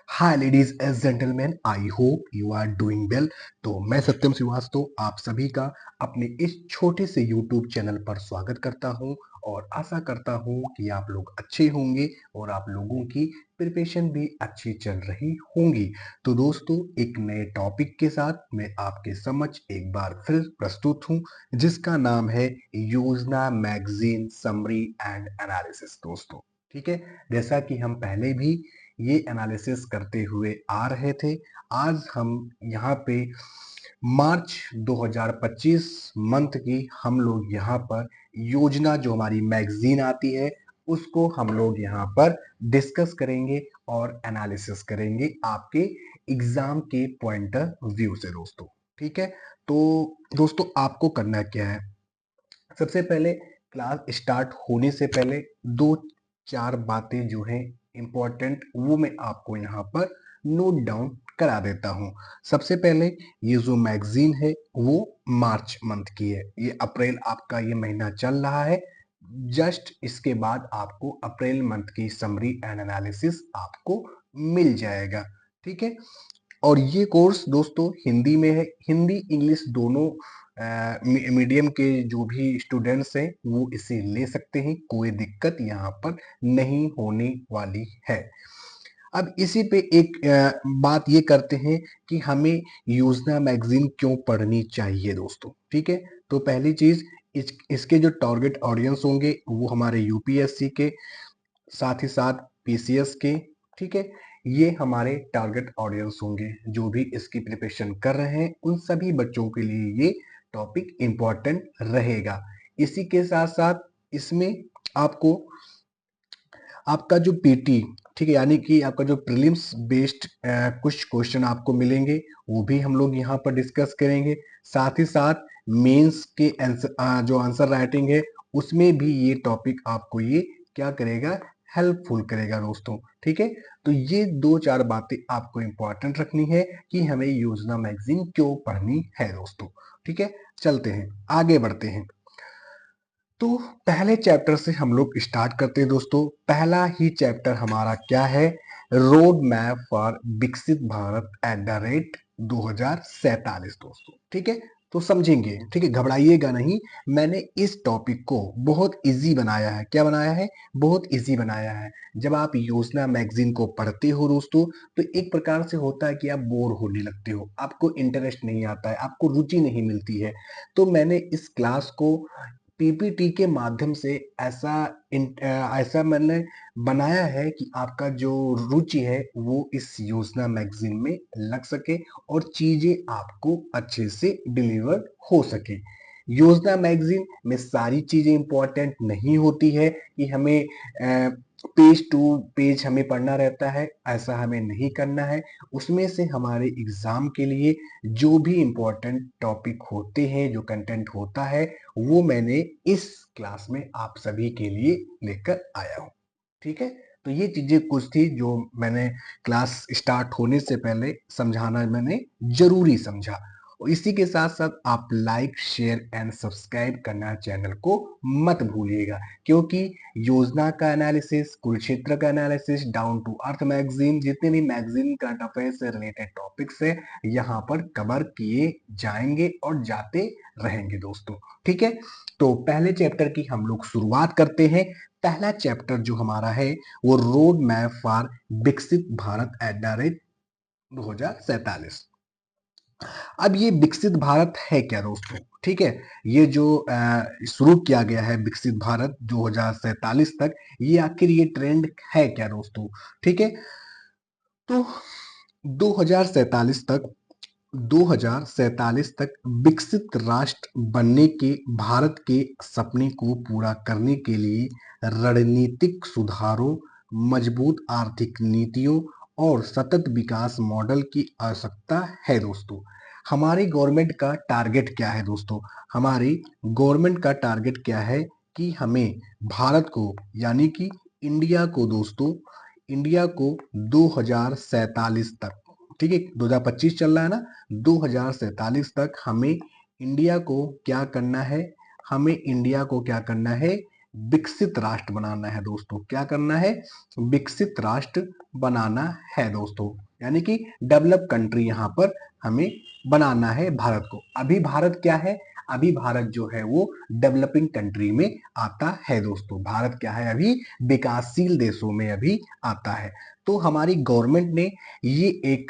Hi ladies and gentleman, I hope you are doing well. तो मैं सत्यम श्रीवास्तव आप सभी का अपने इस छोटे से यूट्यूब चैनल पर स्वागत करता हूं और आशा करता हूं कि आप लोग अच्छे होंगे और आप लोगों की प्रिपरेशन भी अच्छी चल रही होंगी। तो दोस्तों, एक नए टॉपिक के साथ मैं आपके समक्ष एक बार फिर प्रस्तुत हूं, जिसका नाम है योजना मैगजीन समरी एंड एनालिसिस। दोस्तों, ठीक है, जैसा कि हम पहले भी ये एनालिसिस करते हुए आ रहे थे, आज हम यहाँ पे मार्च 2025 मंथ की हम लोग यहाँ पर योजना जो हमारी मैगजीन आती है उसको हम लोग यहाँ पर डिस्कस करेंगे और एनालिसिस करेंगे आपके एग्जाम के पॉइंट ऑफ व्यू से। दोस्तों, ठीक है, तो दोस्तों आपको करना क्या है, सबसे पहले क्लास स्टार्ट होने से पहले दो चार बातें जो हैं इम्पोर्टेंट, वो मैं आपको यहाँ पर नोट डाउन करा देता हूँ। सबसे पहले, ये जो मैगजीन है वो मार्च मंथ की है, ये अप्रैल आपका ये महीना चल रहा है। जस्ट इसके बाद आपको अप्रैल मंथ की समरी एंड एनालिसिस आपको मिल जाएगा, ठीक है। और ये कोर्स दोस्तों हिंदी में है, हिंदी इंग्लिश दोनों मीडियम के जो भी स्टूडेंट्स हैं वो इसे ले सकते हैं, कोई दिक्कत यहाँ पर नहीं होने वाली है। अब इसी पे एक बात ये करते हैं कि हमें योजना मैगजीन क्यों पढ़नी चाहिए। दोस्तों, ठीक है, तो पहली चीज, इसके जो टारगेट ऑडियंस होंगे वो हमारे यूपीएससी के, साथ ही साथ पीसीएस के, ठीक है, ये हमारे टारगेट ऑडियंस होंगे। जो भी इसकी प्रिपरेशन कर रहे हैं उन सभी बच्चों के लिए ये टॉपिक इम्पोर्टेंट रहेगा। इसी के साथ साथ इसमें आपको आपका जो पीटी, ठीक है, यानी कि आपका जो प्रीलिम्स बेस्ड कुछ क्वेश्चन आपको मिलेंगे वो भी हम लोग यहाँ पर डिस्कस करेंगे। साथ ही साथ मेंस के आंसर, जो आंसर राइटिंग है उसमें भी ये टॉपिक आपको ये क्या करेगा, हेल्पफुल करेगा। दोस्तों, ठीक है, तो ये दो चार बातें आपको इंपॉर्टेंट रखनी है कि हमें योजना मैगजीन क्यों पढ़नी है। दोस्तों, ठीक है, चलते हैं आगे बढ़ते हैं। तो पहले चैप्टर से हम लोग स्टार्ट करते हैं। दोस्तों, पहला ही चैप्टर हमारा क्या है, रोड मैप फॉर विकसित भारत एट द रेट 2047। दोस्तों, ठीक है, तो समझेंगे, ठीक है, घबराइएगा नहीं। मैंने इस टॉपिक को बहुत इजी बनाया है। क्या बनाया है, बहुत इजी बनाया है। जब आप योजना मैगजीन को पढ़ते हो दोस्तों, तो एक प्रकार से होता है कि आप बोर होने लगते हो, आपको इंटरेस्ट नहीं आता है, आपको रुचि नहीं मिलती है। तो मैंने इस क्लास को पीपीटी के माध्यम से ऐसा मैंने बनाया है कि आपका जो रुचि है वो इस योजना मैगजीन में लग सके और चीजें आपको अच्छे से डिलीवर हो सके। योजना मैगजीन में सारी चीजें इंपॉर्टेंट नहीं होती है कि हमें पेज टू पेज हमें पढ़ना रहता है, ऐसा हमें नहीं करना है। उसमें से हमारे एग्जाम के लिए जो भी इंपॉर्टेंट टॉपिक होते हैं, जो कंटेंट होता है, वो मैंने इस क्लास में आप सभी के लिए लेकर आया हूँ, ठीक है। तो ये चीजें कुछ थी जो मैंने क्लास स्टार्ट होने से पहले समझाना मैंने जरूरी समझा। और इसी के साथ साथ आप लाइक शेयर एंड सब्सक्राइब करना चैनल को मत भूलिएगा, क्योंकि योजना का एनालिसिस, कुरुक्षेत्र का analysis, down to earth magazine, जितने भी मैगजीन करंट अफेयर से रिलेटेड टॉपिक्स है यहाँ पर कवर किए जाएंगे और जाते रहेंगे। दोस्तों, ठीक है, तो पहले चैप्टर की हम लोग शुरुआत करते हैं। पहला चैप्टर जो हमारा है वो रोड मैप फॉर विकसित भारत एट द रेट 2047। अब ये विकसित भारत है क्या दोस्तों, ठीक है, ये जो शुरू किया गया है विकसित भारत 2047 तक, ये आखिर ये ट्रेंड है क्या दोस्तों, ठीक है। तो 2047 तक 2047 तक विकसित राष्ट्र बनने के भारत के सपने को पूरा करने के लिए रणनीतिक सुधारों, मजबूत आर्थिक नीतियों और सतत विकास मॉडल की आवश्यकता है। दोस्तों, हमारी गवर्नमेंट का टारगेट क्या है। दोस्तों, हमारी गवर्नमेंट का टारगेट क्या है कि हमें भारत को, यानी कि इंडिया को, दोस्तों इंडिया को 2047 तक, ठीक है, 2025 चल रहा है ना, 2047 तक हमें इंडिया को क्या करना है, हमें इंडिया को क्या करना है, विकसित राष्ट्र बनाना है दोस्तों। क्या करना है? विकसित राष्ट्र बनाना है दोस्तों, यानी कि डेवलप कंट्री यहाँ पर हमें बनाना है भारत को। अभी भारत क्या है? अभी भारत जो है वो डेवलपिंग कंट्री में आता है दोस्तों। भारत क्या है? अभी विकासशील देशों में अभी आता है। तो हमारी गवर्नमेंट ने ये एक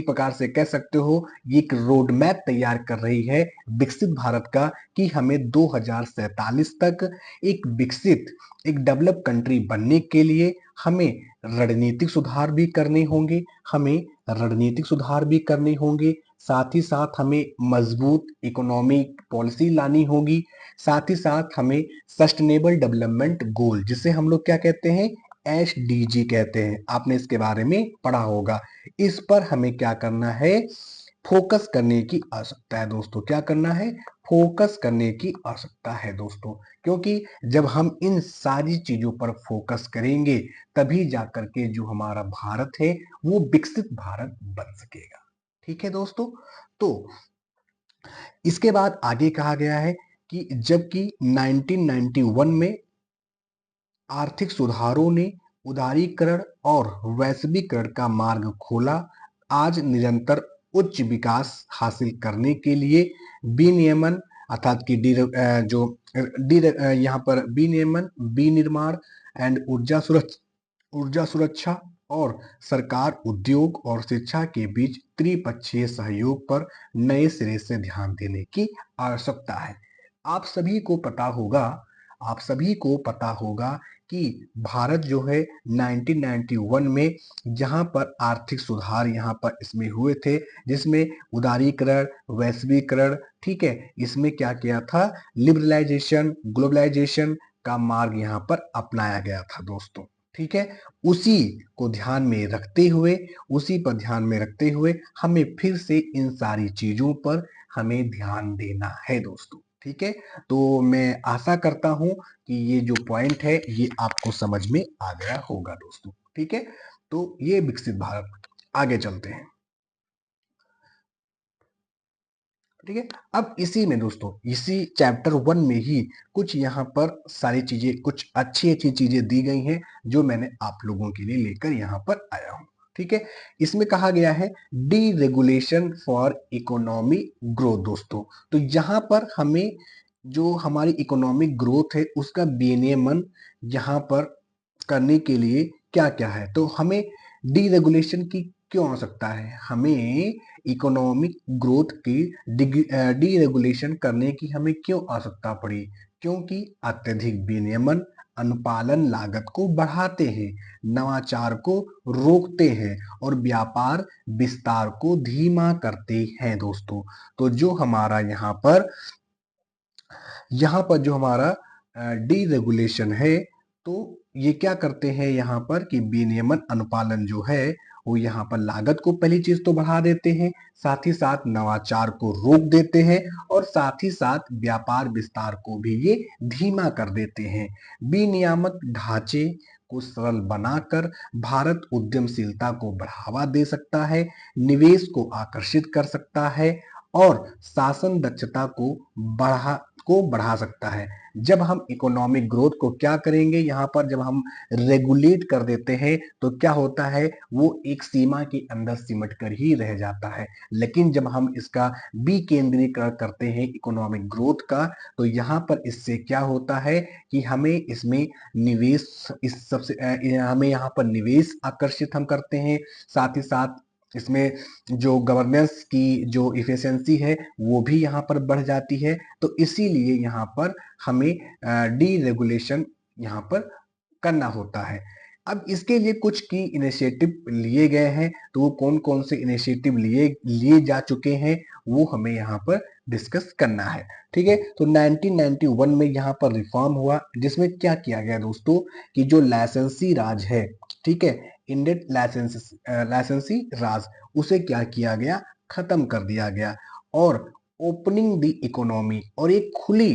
प्रकार से कह सकते हो, ये एक रोड मैप तैयार कर रही है विकसित भारत का, कि हमें 2047 तक एक विकसित, एक डेवलप कंट्री बनने के लिए हमें रणनीतिक सुधार भी करने होंगे, हमें रणनीतिक सुधार भी करने होंगे, साथ ही साथ हमें मजबूत इकोनॉमिक पॉलिसी लानी होगी, साथ ही साथ हमें सस्टेनेबल डेवलपमेंट गोल, जिसे हम लोग क्या कहते हैं? एसडीजी कहते हैं। आपने इसके बारे में पढ़ा होगा। इस पर हमें क्या करना है? फोकस करने की आवश्यकता है दोस्तों। क्या करना है? फोकस करने की आवश्यकता है दोस्तों, क्योंकि जब हम इन सारी चीजों पर फोकस करेंगे तभी जाकर के जो हमारा भारत है वो विकसित भारत बन सकेगा। ठीक है दोस्तों। तो इसके बाद आगे कहा गया है कि जबकि 1991 में आर्थिक सुधारों ने उदारीकरण और वैश्वीकरण का मार्ग खोला, आज निरंतर उच्च विकास हासिल करने के लिए विनियमन अर्थात कि यहाँ पर विनियमन, विनिर्माण एंड ऊर्जा सुरक्षा और सरकार, उद्योग और शिक्षा के बीच त्रिपक्षीय सहयोग पर नए सिरे से ध्यान देने की आवश्यकता है। आप सभी को पता होगा, आप सभी को पता होगा कि भारत जो है 1991 में जहां पर आर्थिक सुधार यहाँ पर इसमें हुए थे, जिसमें उदारीकरण, वैश्वीकरण, ठीक है, इसमें क्या किया था? लिबरलाइजेशन, ग्लोबलाइजेशन का मार्ग यहाँ पर अपनाया गया था दोस्तों। ठीक है, उसी को ध्यान में रखते हुए, उसी पर ध्यान में रखते हुए हमें फिर से इन सारी चीजों पर हमें ध्यान देना है दोस्तों। ठीक है, तो मैं आशा करता हूं कि ये जो पॉइंट है ये आपको समझ में आ गया होगा दोस्तों। ठीक है, तो ये विकसित भारत। आगे चलते हैं। ठीक है, अब इसी में दोस्तों, इसी चैप्टर 1 में ही कुछ यहाँ पर सारी चीजें, कुछ अच्छी अच्छी चीजें दी गई हैं जो मैंने आप लोगों के लिए लेकर यहाँ पर आया हूँ। ठीक है, इसमें कहा गया है D regulation for economy growth दोस्तों। तो यहाँ पर हमें जो हमारी इकोनॉमिक ग्रोथ है उसका विनियमन यहाँ पर करने के लिए क्या क्या है, तो हमें डीरेगुलेशन की क्यों आवश्यकता है? हमें इकोनॉमिक ग्रोथ की डीरेगुलेशन करने की हमें क्यों आवश्यकता पड़ी? क्योंकि अत्यधिक विनियमन अनुपालन लागत को बढ़ाते हैं, नवाचार को रोकते हैं और व्यापार विस्तार को धीमा करते हैं दोस्तों। तो जो हमारा यहाँ पर जो हमारा डीरेगुलेशन है, तो ये क्या करते हैं यहाँ पर कि विनियमन अनुपालन जो है वो यहाँ पर लागत को पहली चीज तो बढ़ा देते हैं, साथ ही साथ नवाचार को रोक देते हैं और साथ ही साथ व्यापार विस्तार को भी ये धीमा कर देते हैं। विनियामक ढांचे को सरल बनाकर भारत उद्यमशीलता को बढ़ावा दे सकता है, निवेश को आकर्षित कर सकता है और शासन दक्षता को बढ़ा सकता है। जब हम इकोनॉमिक ग्रोथ को क्या करेंगे, यहाँ पर जब हम रेगुलेट कर देते हैं तो क्या होता है, वो एक सीमा के अंदर सिमट कर ही रह जाता है। लेकिन जब हम इसका विकेंद्रीकरण करते हैं इकोनॉमिक ग्रोथ का, तो यहाँ पर इससे क्या होता है कि हमें इसमें निवेश, इस सबसे हमें यहाँ पर निवेश आकर्षित हम करते हैं, साथ ही साथ इसमें जो गवर्नेंस की जो इफिशियंसी है वो भी यहाँ पर बढ़ जाती है। तो इसीलिए यहाँ पर हमें डीरेगुलेशन यहाँ पर करना होता है। अब इसके लिए कुछ की इनिशिएटिव लिए गए हैं, तो वो कौन कौन से इनिशिएटिव लिए लिए जा चुके हैं वो हमें यहाँ पर डिस्कस करना है। ठीक है, तो 1991 में यहाँ पर रिफॉर्म हुआ, जिसमें क्या किया गया दोस्तों कि जो लाइसेंसी राज है, ठीक है, इंडियन लाइसेंसी राज, उसे क्या किया गया? खत्म कर दिया गया और ओपनिंग द इकोनॉमी, और एक खुली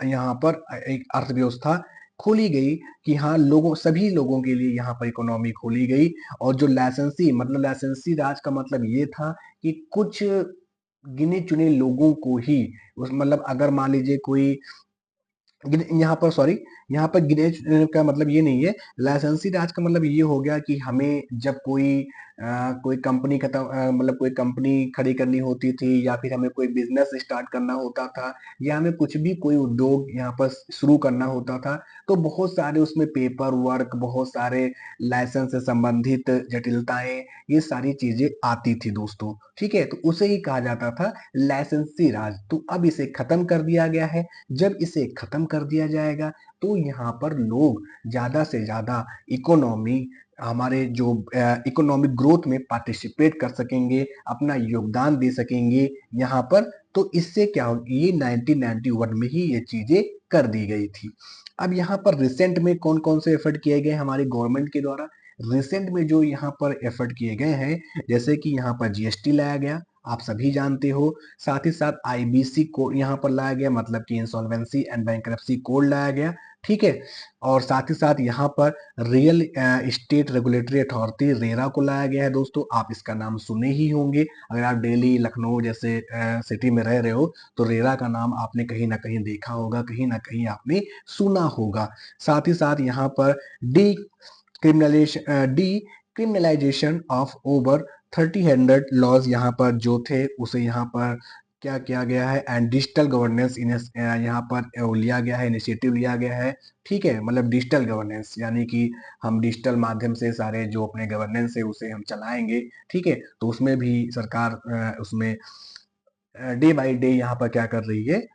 यहाँ पर एक अर्थव्यवस्था खोली गई कि हाँ, लोगों, सभी लोगों के लिए यहाँ पर इकोनॉमी खोली गई। और जो लाइसेंसी राज का मतलब ये था कि कुछ गिने चुने लोगों को ही, उस मतलब अगर मान लीजिए कोई यहाँ पर सॉरी, यहाँ पर गिनेज का मतलब ये नहीं है। लाइसेंसी राज का मतलब ये हो गया कि हमें जब कोई कंपनी मतलब कोई कंपनी खड़ी करनी होती थी, या फिर हमें कोई बिजनेस स्टार्ट करना होता था, या हमें कुछ भी कोई उद्योग यहाँ पर शुरू करना होता था, तो बहुत सारे उसमें पेपर वर्क, बहुत सारे लाइसेंस से संबंधित जटिलताएं, ये सारी चीजें आती थी दोस्तों। ठीक है, तो उसे ही कहा जाता था लाइसेंसी राज। तो अब इसे खत्म कर दिया गया है। जब इसे खत्म कर दिया जाएगा तो यहाँ पर लोग ज्यादा से ज्यादा इकोनॉमी हमारे जो इकोनॉमिक ग्रोथ में पार्टिसिपेट कर सकेंगे, अपना योगदान दे सकेंगे यहाँ पर। तो इससे क्या हो, ये 1991 में ही ये चीजें कर दी गई थी। अब यहाँ पर रिसेंट में कौन कौन से एफर्ट किए गए हमारी गवर्नमेंट के द्वारा। रिसेंट में जो यहाँ पर एफर्ट किए गए हैं, जैसे कि यहाँ पर जीएसटी लाया गया, आप सभी जानते हो। साथ ही साथ आईबीसी कोड यहाँ पर लाया गया, मतलब कि इंसॉल्वेंसी एंड बैंक्रप्सी कोड लाया गया। ठीक है, और साथ ही साथ यहाँ पर real estate regulatory authority RERA को लाया गया है दोस्तों। आप इसका नाम सुने ही होंगे, अगर आप दिल्ली लखनऊ जैसे सिटी में रह रहे हो तो रेरा का नाम आपने कहीं ना कहीं देखा होगा, कहीं ना कहीं आपने सुना होगा। साथ ही साथ यहाँ पर decriminalisation of over 30 laws यहाँ पर जो थे, उसे यहाँ पर क्या किया गया है, एंड डिजिटल गवर्नेंस यहाँ पर लिया गया है, इनिशिएटिव लिया गया है। ठीक है, मतलब डिजिटल गवर्नेंस यानी कि हम डिजिटल माध्यम से सारे जो अपने गवर्नेंस है उसे हम चलाएंगे। ठीक है, तो उसमें भी सरकार उसमें डे बाय डे यहाँ पर क्या कर रही है,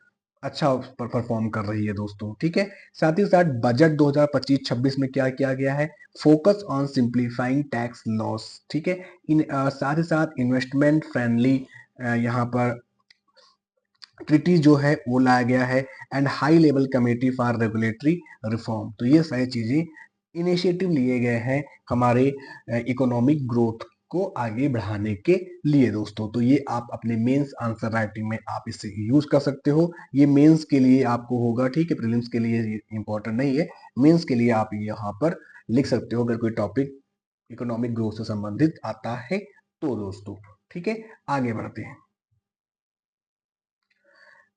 अच्छा परफॉर्म कर रही है दोस्तों। ठीक है, साथ ही साथ बजट 2025-26 में क्या किया गया है, focus on simplifying tax loss. ठीक है, साथ ही साथ इन्वेस्टमेंट फ्रेंडली यहाँ पर ट्रिटी जो है वो लाया गया है, and high level committee for regulatory reform. तो ये सारी चीजें इनिशिएटिव लिए गए हैं हमारे इकोनॉमिक ग्रोथ को आगे बढ़ाने के लिए दोस्तों। तो ये आप अपने मेंस आंसर राइटिंग में आप इसे यूज कर सकते हो। ये मेंस के लिए आपको होगा, ठीक है, प्रीलिम्स के लिए इंपॉर्टेंट नहीं है। मेंस के लिए आप यहाँ पर लिख सकते हो अगर कोई टॉपिक इकोनॉमिक ग्रोथ से संबंधित आता है तो दोस्तों। ठीक है, आगे बढ़ते हैं।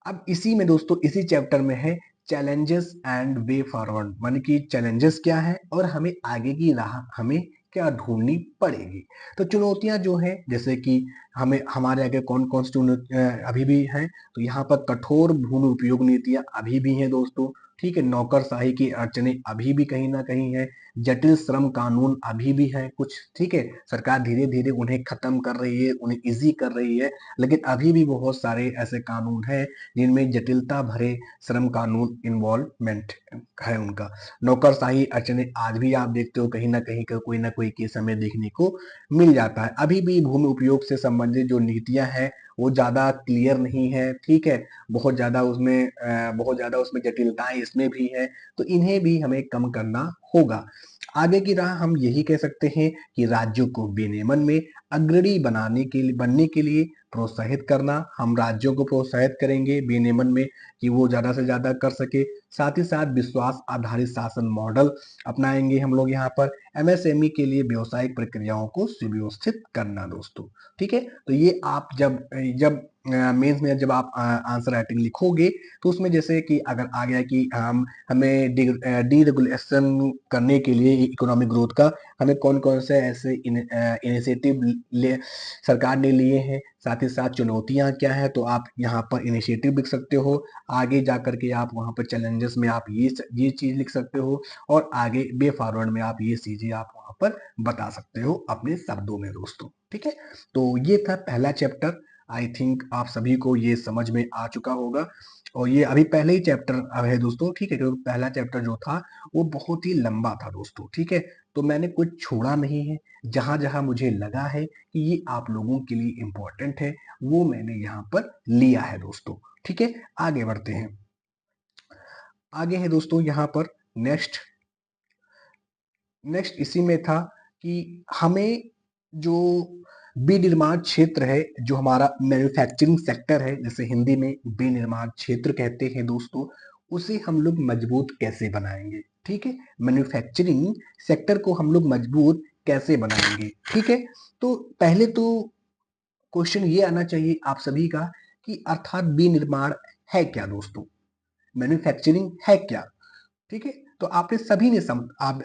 अब इसी में दोस्तों, इसी चैप्टर में है चैलेंजेस एंड वे फॉरवर्ड, माने कि चैलेंजेस क्या है और हमें आगे की राह हमें क्या ढूंढनी पड़ेगी। तो चुनौतियां जो है, जैसे कि हमें हमारे आगे कौन कौन सी अभी भी हैं, तो यहाँ पर कठोर भूमि उपयोग नीतियां अभी भी हैं दोस्तों। ठीक है, नौकरशाही की अड़चने अभी भी कहीं ना कहीं है, जटिल श्रम कानून अभी भी है कुछ। ठीक है, सरकार धीरे धीरे उन्हें खत्म कर रही है, उन्हें इजी कर रही है, लेकिन अभी भी बहुत सारे ऐसे कानून हैं जिनमें जटिलता भरे श्रम कानून इन्वॉल्वमेंट है उनका। नौकरशाही अड़चने आज भी आप देखते हो, कहीं ना कहीं का कोई ना कोई केस हमें देखने को मिल जाता है। अभी भी भूमि उपयोग से संबंधित जो नीतियां हैं वो ज्यादा क्लियर नहीं है। ठीक है, बहुत ज्यादा उसमें जटिलताएं इसमें भी है, तो इन्हें भी हमें कम करना होगा। आगे की राह हम यही कह सकते हैं कि राज्यों को विनियमन में अग्रणी बनने के लिए प्रोत्साहित करना। हम राज्यों को प्रोत्साहित करेंगे विनियमन में कि वो ज्यादा से ज्यादा कर सके। साथ ही साथ विश्वास आधारित शासन मॉडल अपनाएंगे हम लोग यहाँ पर। एमएसएमई के लिए व्यवसायिक प्रक्रियाओं को सुव्यवस्थित करना दोस्तों। ठीक है, तो ये आप जब जब मेंस में जब आप आंसर राइटिंग लिखोगे, तो उसमें जैसे कि अगर आ गया कि हमें डीरेगुलेशन करने के लिए इकोनॉमिक ग्रोथ का हमें कौन कौन से ऐसे इनिशिएटिव ले सरकार ने लिए हैं, साथ ही साथ चुनौतियां क्या है, तो आप यहाँ पर इनिशिएटिव लिख सकते हो। आगे जा करके आप वहाँ पर चैलेंजेस में आप ये चीज लिख सकते हो, और आगे वे फॉरवर्ड में आप ये चीजें आप वहाँ पर बता सकते हो अपने शब्दों में दोस्तों। ठीक है, तो ये था पहला चैप्टर। आई थिंक आप सभी को ये समझ में आ चुका होगा, और ये अभी पहले ही चैप्टर है दोस्तों। ठीक है, क्योंकि पहला चैप्टर जो था वो बहुत ही लंबा था दोस्तों। ठीक है, तो मैंने कुछ छोड़ा नहीं है, जहां जहां मुझे लगा है कि ये आप लोगों के लिए इम्पोर्टेंट है, वो मैंने यहाँ पर लिया है दोस्तों। ठीक है, आगे बढ़ते हैं। आगे है दोस्तों यहाँ पर नेक्स्ट नेक्स्ट इसी में था कि हमें जो विनिर्माण क्षेत्र है, जो हमारा मैन्युफैक्चरिंग सेक्टर है, जैसे हिंदी में विनिर्माण क्षेत्र कहते हैं दोस्तों, उसे हम लोग मजबूत कैसे बनाएंगे। ठीक है, मैन्युफैक्चरिंग सेक्टर को हम लोग मजबूत कैसे बनाएंगे। ठीक है, तो पहले तो क्वेश्चन ये आना चाहिए आप सभी का कि अर्थात विनिर्माण है क्या दोस्तों। मैन्युफैक्चरिंग है क्या। ठीक है, तो आपने सभी ने आप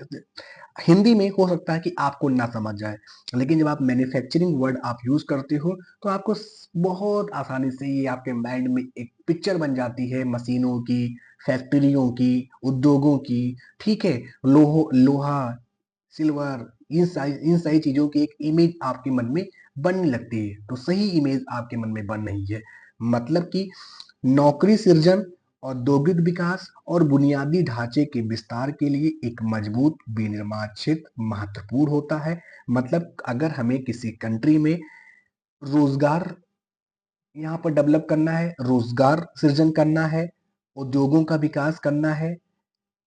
हिंदी में हो सकता है कि आपको ना समझ जाए, लेकिन जब आप मैन्युफैक्चरिंग वर्ड आप यूज करते हो तो आपको बहुत आसानी से ये आपके माइंड में एक पिक्चर बन जाती है मशीनों की, फैक्ट्रियों की, उद्योगों की। ठीक है, लोहा, सिल्वर, इन सारी चीजों की एक इमेज आपके मन में बनने लगती है। तो सही इमेज आपके मन में बन रही है, मतलब कि नौकरी सृजन, औद्योगिक विकास और बुनियादी ढांचे के विस्तार के लिए एक मजबूत विनिर्माण क्षेत्र महत्वपूर्ण होता है। मतलब अगर हमें किसी कंट्री में रोजगार यहाँ पर डेवलप करना है, रोजगार सृजन करना है, उद्योगों का विकास करना है,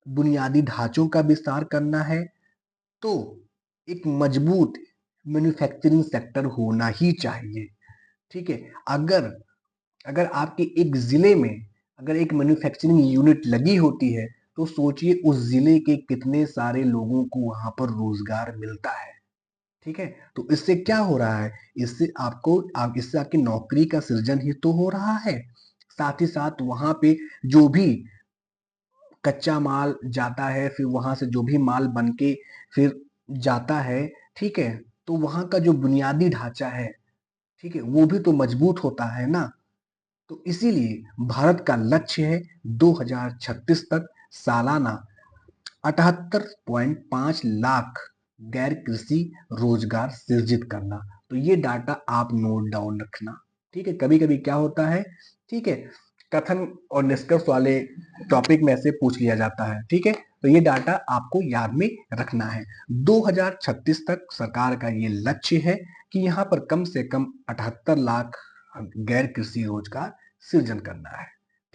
बुनियादी ढांचों का विस्तार करना है, तो एक मजबूत मैन्युफैक्चरिंग सेक्टर होना ही चाहिए। ठीक है, अगर अगर आपके एक जिले में अगर एक मैन्युफैक्चरिंग यूनिट लगी होती है तो सोचिए उस जिले के कितने सारे लोगों को वहां पर रोजगार मिलता है। ठीक है, तो इससे क्या हो रहा है, इससे आपकी नौकरी का सृजन ही तो हो रहा है। साथ ही साथ वहां पे जो भी कच्चा माल जाता है, फिर वहां से जो भी माल बन के फिर जाता है, ठीक है, तो वहां का जो बुनियादी ढांचा है, ठीक है, वो भी तो मजबूत होता है ना। तो इसीलिए भारत का लक्ष्य है 2036 तक सालाना 78.5 लाख गैर कृषि रोजगार सृजित करना। तो ये डाटा आप नोट डाउन रखना। ठीक है, कभी कभी क्या होता है, ठीक है, कथन और निष्कर्ष वाले टॉपिक में से पूछ लिया जाता है। ठीक है, तो ये डाटा आपको याद में रखना है। 2036 तक सरकार का ये लक्ष्य है कि यहाँ पर कम से कम 78 लाख गैर कृषि रोजगार सृजन करना है।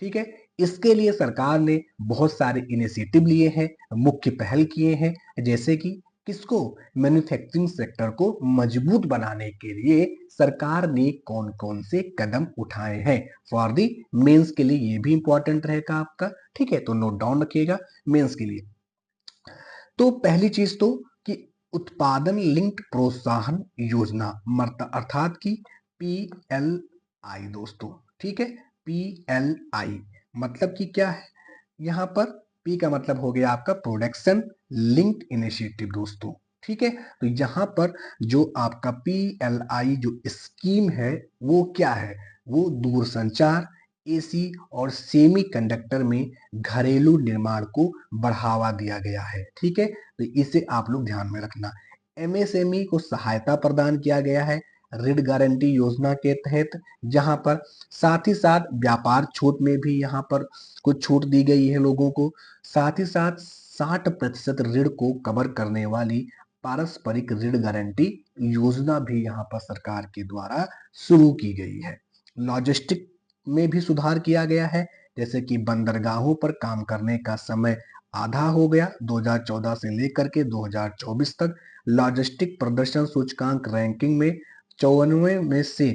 ठीक है, इसके लिए सरकार ने बहुत सारे इनिशिएटिव लिए हैं, मुख्य पहल किए हैं, जैसे कि किसको, मैन्युफैक्चरिंग सेक्टर को मजबूत बनाने के लिए सरकार ने कौन कौन से कदम उठाए हैं। फॉर दी मेंस के लिए ये भी इंपॉर्टेंट रहेगा आपका। ठीक है, तो नोट डाउन रखिएगा मेंस के लिए। तो पहली चीज तो कि उत्पादन लिंक्ड प्रोत्साहन योजना, अर्थात की PLI दोस्तों। ठीक है, PLI मतलब कि क्या है, यहाँ पर P का मतलब हो गया आपका प्रोडक्शन लिंक्ड इनिशिएटिव दोस्तों। ठीक है, तो यहाँ पर जो आपका PLI जो स्कीम है वो क्या है, वो दूरसंचार, एसी और सेमी कंडक्टर में घरेलू निर्माण को बढ़ावा दिया गया है। ठीक है, तो इसे आप लोग ध्यान में रखना। MSME को सहायता प्रदान किया गया है ऋण गारंटी योजना के तहत, जहां पर साथ ही साथ व्यापार छूट में भी यहाँ पर कुछ छूट दी गई है लोगों को। साथ ही साथ 60% ऋण को कवर करने वाली पारस्परिक ऋण गारंटी योजना भी यहाँ पर सरकार के द्वारा शुरू की गई है। लॉजिस्टिक में भी सुधार किया गया है, जैसे कि बंदरगाहों पर काम करने का समय आधा हो गया 2014 से लेकर के 2024 तक। लॉजिस्टिक प्रदर्शन सूचकांक रैंकिंग में 54वें में से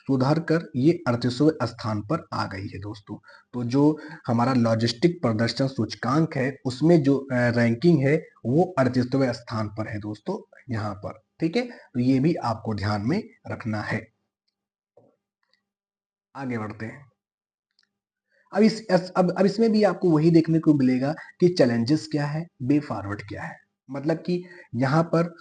सुधार कर ये 38वें स्थान पर आ गई है दोस्तों। तो जो हमारा लॉजिस्टिक प्रदर्शन सूचकांक है उसमें जो रैंकिंग है वो 38वें स्थान पर है दोस्तों यहाँ पर। ठीक है, तो ये भी आपको ध्यान में रखना है। आगे बढ़ते हैं। अब इसमें भी आपको वही देखने को मिलेगा कि चैलेंजेस क्या है, वे फॉरवर्ड क्या है। मतलब कि यहाँ पर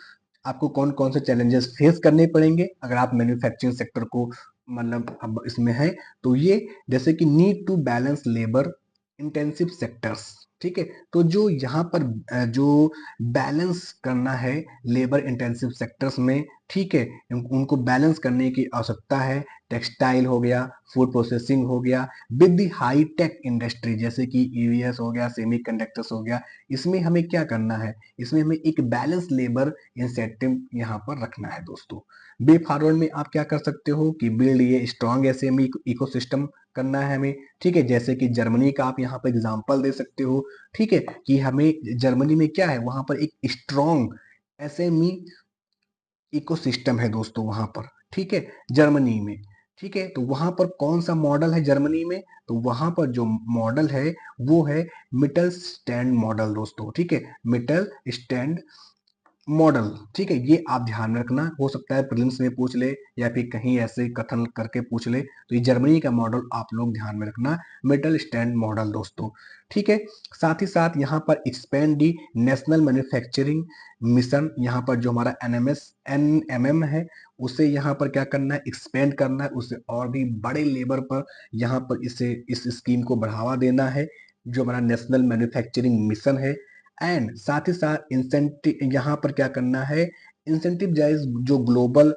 आपको कौन कौन से चैलेंजेस फेस करने पड़ेंगे अगर आप मैन्युफैक्चरिंग सेक्टर को मतलब अब इसमें है। तो ये जैसे कि need to balance labour intensive sectors. ठीक है, तो जो यहाँ पर जो बैलेंस करना है लेबर इंटेंसिव सेक्टर्स में, ठीक है, उनको बैलेंस करने की आवश्यकता है। टेक्सटाइल हो गया, फूड प्रोसेसिंग हो गया, with the high tech industry जैसे कि ईवीएस हो गया, सेमी कंडक्टर्स हो गया। इसमें हमें क्या करना है, इसमें हमें एक बैलेंस लेबर इंसेंटिव यहाँ पर रखना है दोस्तों। बे फॉरवर्ड में आप क्या कर सकते हो कि बिल्ड ये स्ट्रॉन्ग एसएमई इकोसिस्टम करना है हमें। ठीक है, जैसे कि जर्मनी का आप यहाँ पर एग्जांपल दे सकते हो। ठीक है, कि हमें जर्मनी में क्या है, वहां पर एक स्ट्रॉन्ग एसएमई इकोसिस्टम है दोस्तों वहां पर। ठीक है, जर्मनी में। ठीक है, तो वहां पर कौन सा मॉडल है जर्मनी में, तो वहां पर जो मॉडल है वो है मिटल स्टैंड मॉडल दोस्तों। ठीक है, मिटल स्टैंड मॉडल, ठीक है, ये आप ध्यान में रखना। हो सकता है प्रीलिम्स में पूछ ले या फिर कहीं ऐसे कथन करके पूछ ले, तो ये जर्मनी का मॉडल आप लोग ध्यान में रखना, मिडल स्टैंड मॉडल दोस्तों, ठीक है। साथ ही साथ यहाँ पर एक्सपेंड दी नेशनल मैन्युफैक्चरिंग मिशन, यहाँ पर जो हमारा NMM है, उसे यहाँ पर क्या करना है, एक्सपेंड करना है, उसे और भी बड़े लेवल पर यहाँ पर इसे इस स्कीम को बढ़ावा देना है, जो हमारा नेशनल मैन्युफैक्चरिंग मिशन है। एंड साथ ही साथ इंसेंटिव यहाँ पर क्या करना है, इंसेंटिव जाइज जो global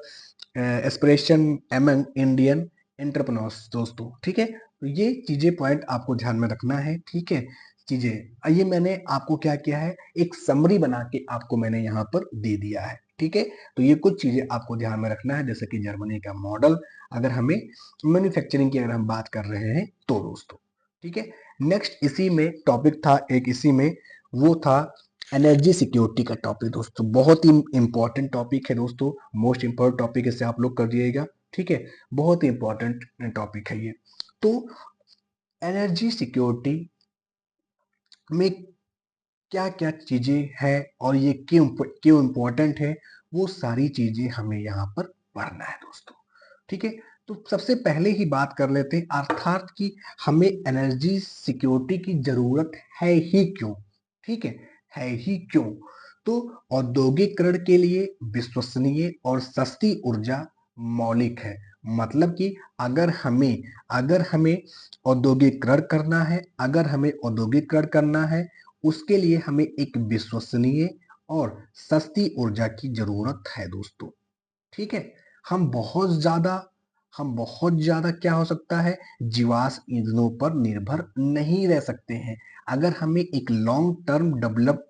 aspiration among Indian entrepreneurs दोस्तों, ठीक है। तो ये चीजें पॉइंट आपको ध्यान में रखना है, ठीक है। चीजें ये मैंने आपको क्या किया है, एक समरी बना के आपको मैंने यहाँ पर दे दिया है, ठीक है। तो ये कुछ चीजें आपको ध्यान में रखना है, जैसे कि जर्मनी का मॉडल, अगर हमें मैन्युफैक्चरिंग की अगर हम बात कर रहे हैं तो दोस्तों, ठीक है। नेक्स्ट इसी में टॉपिक था एक, इसी में वो था एनर्जी सिक्योरिटी का टॉपिक दोस्तों, बहुत ही इंपॉर्टेंट टॉपिक है दोस्तों, मोस्ट इंपॉर्टेंट टॉपिक, इसे आप लोग कर दिएगा, ठीक है। बहुत ही इंपॉर्टेंट टॉपिक है ये। तो एनर्जी सिक्योरिटी में क्या क्या चीजें हैं और ये क्यों क्यों इंपॉर्टेंट है, वो सारी चीजें हमें यहाँ पर पढ़ना है दोस्तों, ठीक है। तो सबसे पहले ही बात कर लेते हैं, अर्थात कि हमें एनर्जी सिक्योरिटी की जरूरत है ही क्यों, ठीक है ही क्यों। तो औद्योगिकरण के लिए विश्वसनीय और सस्ती ऊर्जा मौलिक है, मतलब कि अगर हमें औद्योगिकरण करना है, अगर हमें औद्योगिकरण करना है, उसके लिए हमें एक विश्वसनीय और सस्ती ऊर्जा की जरूरत है दोस्तों, ठीक है। हम बहुत ज्यादा हम बहुत ज्यादा क्या हो सकता है, जीवाश्म ईंधनों पर निर्भर नहीं रह सकते हैं। अगर हमें एक लॉन्ग टर्म डेवलप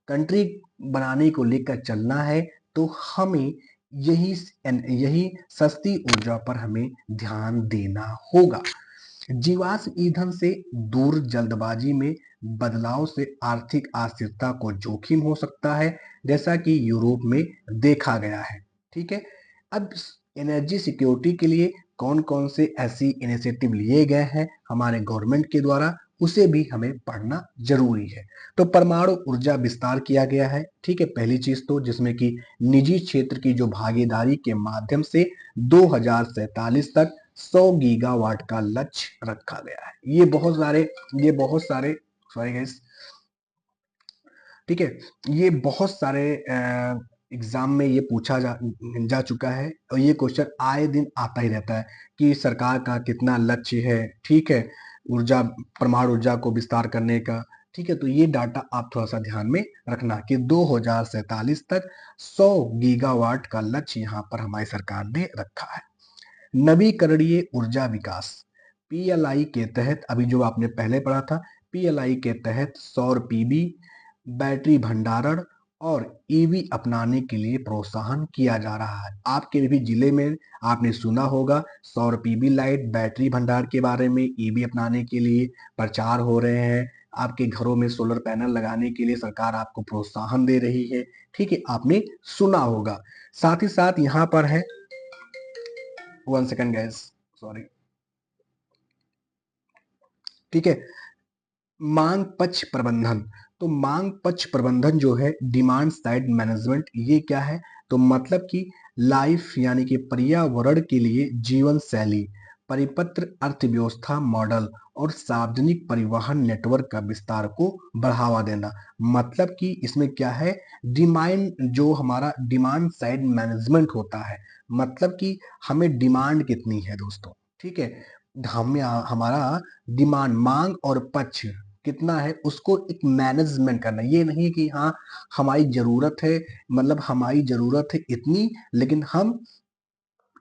कंट्री बनाने को लेकर चलना है, तो हमें यही यही सस्ती ऊर्जा पर हमें ध्यान देना होगा। जीवाश्म ईंधन से दूर, जल्दबाजी में बदलाव से आर्थिक अस्थिरता को जोखिम हो सकता है, जैसा कि यूरोप में देखा गया है, ठीक है। अब एनर्जी सिक्योरिटी के लिए कौन कौन से ऐसी इनिशिएटिव लिए गए हैं हमारे गवर्नमेंट के द्वारा, उसे भी हमें पढ़ना जरूरी है। तो परमाणु ऊर्जा विस्तार किया गया है, ठीक है, पहली चीज तो, जिसमें कि निजी क्षेत्र की जो भागीदारी के माध्यम से 2047 तक 100 गीगावाट का लक्ष्य रखा गया है। ये बहुत सारे सॉरी गाइस, ठीक है, ये बहुत सारे एग्जाम में ये पूछा जा चुका है, और ये क्वेश्चन आए दिन आता ही रहता है कि सरकार का कितना लक्ष्य है, ठीक है, ऊर्जा परमाणु ऊर्जा को विस्तार करने का, ठीक है। तो ये डाटा आप थोड़ा सा ध्यान में रखना कि 2047 तक 100 गीगावाट का लक्ष्य यहाँ पर हमारी सरकार ने रखा है। नवीकरणीय ऊर्जा विकास, PLI के तहत, अभी जो आपने पहले पढ़ा था, PLI के तहत सौर पीवी, बैटरी भंडारण और ईवी अपनाने के लिए प्रोत्साहन किया जा रहा है। आपके भी जिले में आपने सुना होगा सौर पीवी लाइट, बैटरी भंडार के बारे में, ईवी अपनाने के लिए प्रचार हो रहे हैं। आपके घरों में सोलर पैनल लगाने के लिए सरकार आपको प्रोत्साहन दे रही है, ठीक है, आपने सुना होगा। साथ ही साथ यहाँ पर है, 1 सेकंड गैस, सॉरी, ठीक है, मांग पक्ष प्रबंधन। तो मांग पक्ष प्रबंधन जो है, डिमांड साइड मैनेजमेंट, ये क्या है, तो मतलब कि लाइफ यानी कि पर्यावरण के लिए जीवन शैली, परिपत्र अर्थव्यवस्था मॉडल और सार्वजनिक परिवहन नेटवर्क का विस्तार को बढ़ावा देना। मतलब कि इसमें क्या है, डिमांड, जो हमारा डिमांड साइड मैनेजमेंट होता है, मतलब कि हमें डिमांड कितनी है दोस्तों, ठीक है, हमें हमारा डिमांड, मांग और पक्ष कितना है, उसको एक मैनेजमेंट करना। ये नहीं कि हाँ हमारी जरूरत है, मतलब हमारी जरूरत है इतनी, लेकिन हम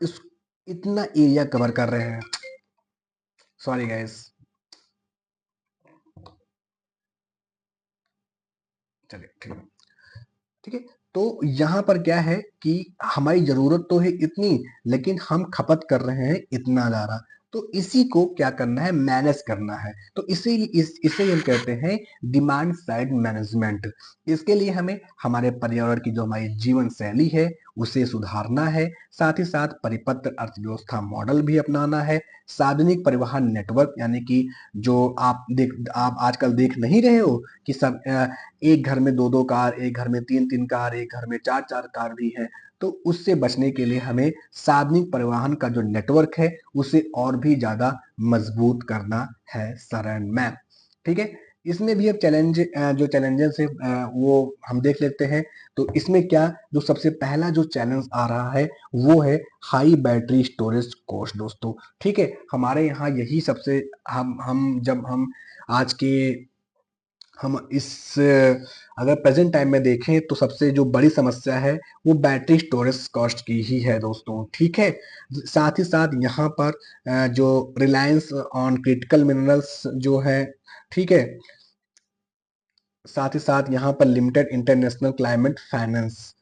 इस इतना एरिया कवर कर रहे हैं, सॉरी गाइस, चलिए ठीक है, ठीक है। तो यहाँ पर क्या है कि हमारी जरूरत तो है इतनी, लेकिन हम खपत कर रहे हैं इतना ज्यादा, तो इसी को क्या करना है, मैनेज करना है। तो इसे हम कहते हैं डिमांड साइड मैनेजमेंट। इसके लिए हमें हमारे पर्यावरण की जो हमारी जीवन शैली है उसे सुधारना है, साथ ही साथ परिपत्र अर्थव्यवस्था मॉडल भी अपनाना है, सार्वजनिक परिवहन नेटवर्क यानी कि जो आप आजकल देख नहीं रहे हो कि एक घर में 2-2 कार, एक घर में 3-3 कार, एक घर में 4-4 कार भी है। तो उससे बचने के लिए हमें सार्वजनिक परिवहन का जो नेटवर्क है उसे और भी ज्यादा मजबूत करना है शरण में। ठीक है, इसमें भी अब जो चैलेंजेस है वो हम देख लेते हैं। तो इसमें क्या, जो सबसे पहला जो चैलेंज आ रहा है वो है हाई बैटरी स्टोरेज कॉस्ट दोस्तों। ठीक है, हमारे यहाँ यही सबसे हम जब हम आज के हम इस अगर प्रेजेंट टाइम में देखें तो सबसे जो बड़ी समस्या है वो बैटरी स्टोरेज कॉस्ट की ही है दोस्तों। ठीक है, साथ ही साथ यहाँ पर जो रिलायंस ऑन क्रिटिकल मिनरल्स जो है, ठीक है, साथ ही साथ यहाँ पर लिमिटेड इंटरनेशनल क्लाइमेट फाइनेंस।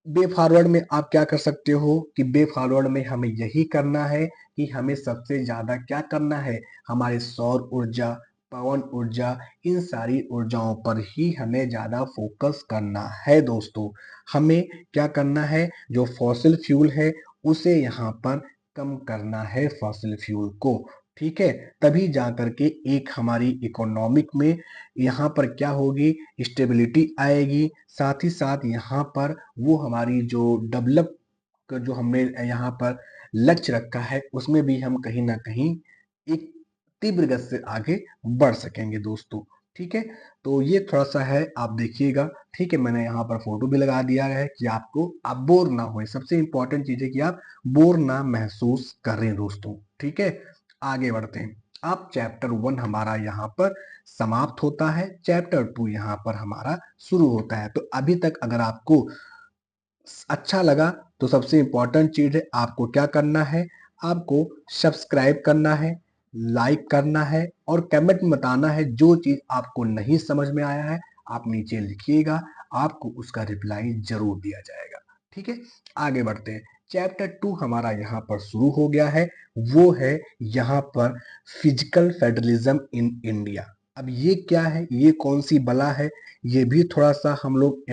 बे फॉरवर्ड में आप क्या कर सकते हो कि बे फॉरवर्ड में हमें यही करना है कि हमें सबसे ज्यादा क्या करना है, हमारे सौर ऊर्जा, पवन ऊर्जा, इन सारी ऊर्जाओं पर ही हमें ज्यादा फोकस करना है दोस्तों। हमें क्या करना है, जो फॉसिल फ्यूल है उसे यहाँ पर कम करना है, फॉसिल फ्यूल को। ठीक है, तभी जा करके एक हमारी इकोनॉमिक में यहाँ पर क्या होगी, स्टेबिलिटी आएगी। साथ ही साथ यहाँ पर वो हमारी जो डेवलप का जो हमने यहाँ पर लक्ष्य रखा है उसमें भी हम कहीं ना कहीं एक तीव्र गति से आगे बढ़ सकेंगे दोस्तों। ठीक है, तो ये थोड़ा सा है, आप देखिएगा। ठीक है, मैंने यहाँ पर फोटो भी लगा दिया है कि आप बोर ना हो। सबसे इंपॉर्टेंट चीज है कि आप बोर ना महसूस करें दोस्तों। ठीक है, आगे बढ़ते हैं। आप चैप्टर 1 हमारा यहाँ पर समाप्त होता है, चैप्टर 2 यहाँ पर हमारा शुरू होता है। तो अभी तक अगर आपको अच्छा लगा तो सबसे इंपॉर्टेंट चीज है, आपको क्या करना है, आपको सब्सक्राइब करना है, लाइक करना है और कमेंट में बताना है जो चीज आपको नहीं समझ में आया है, आप नीचे लिखिएगा, आपको उसका रिप्लाई जरूर दिया जाएगा। ठीक है, आगे बढ़ते हैं। चैप्टर 2 हमारा यहाँ पर शुरू हो गया है, वो है यहाँ पर फिजिकल फेडरलिज्म इन इंडिया। अब ये क्या है, ये कौन सी बला है, ये भी थोड़ा सा हम लोग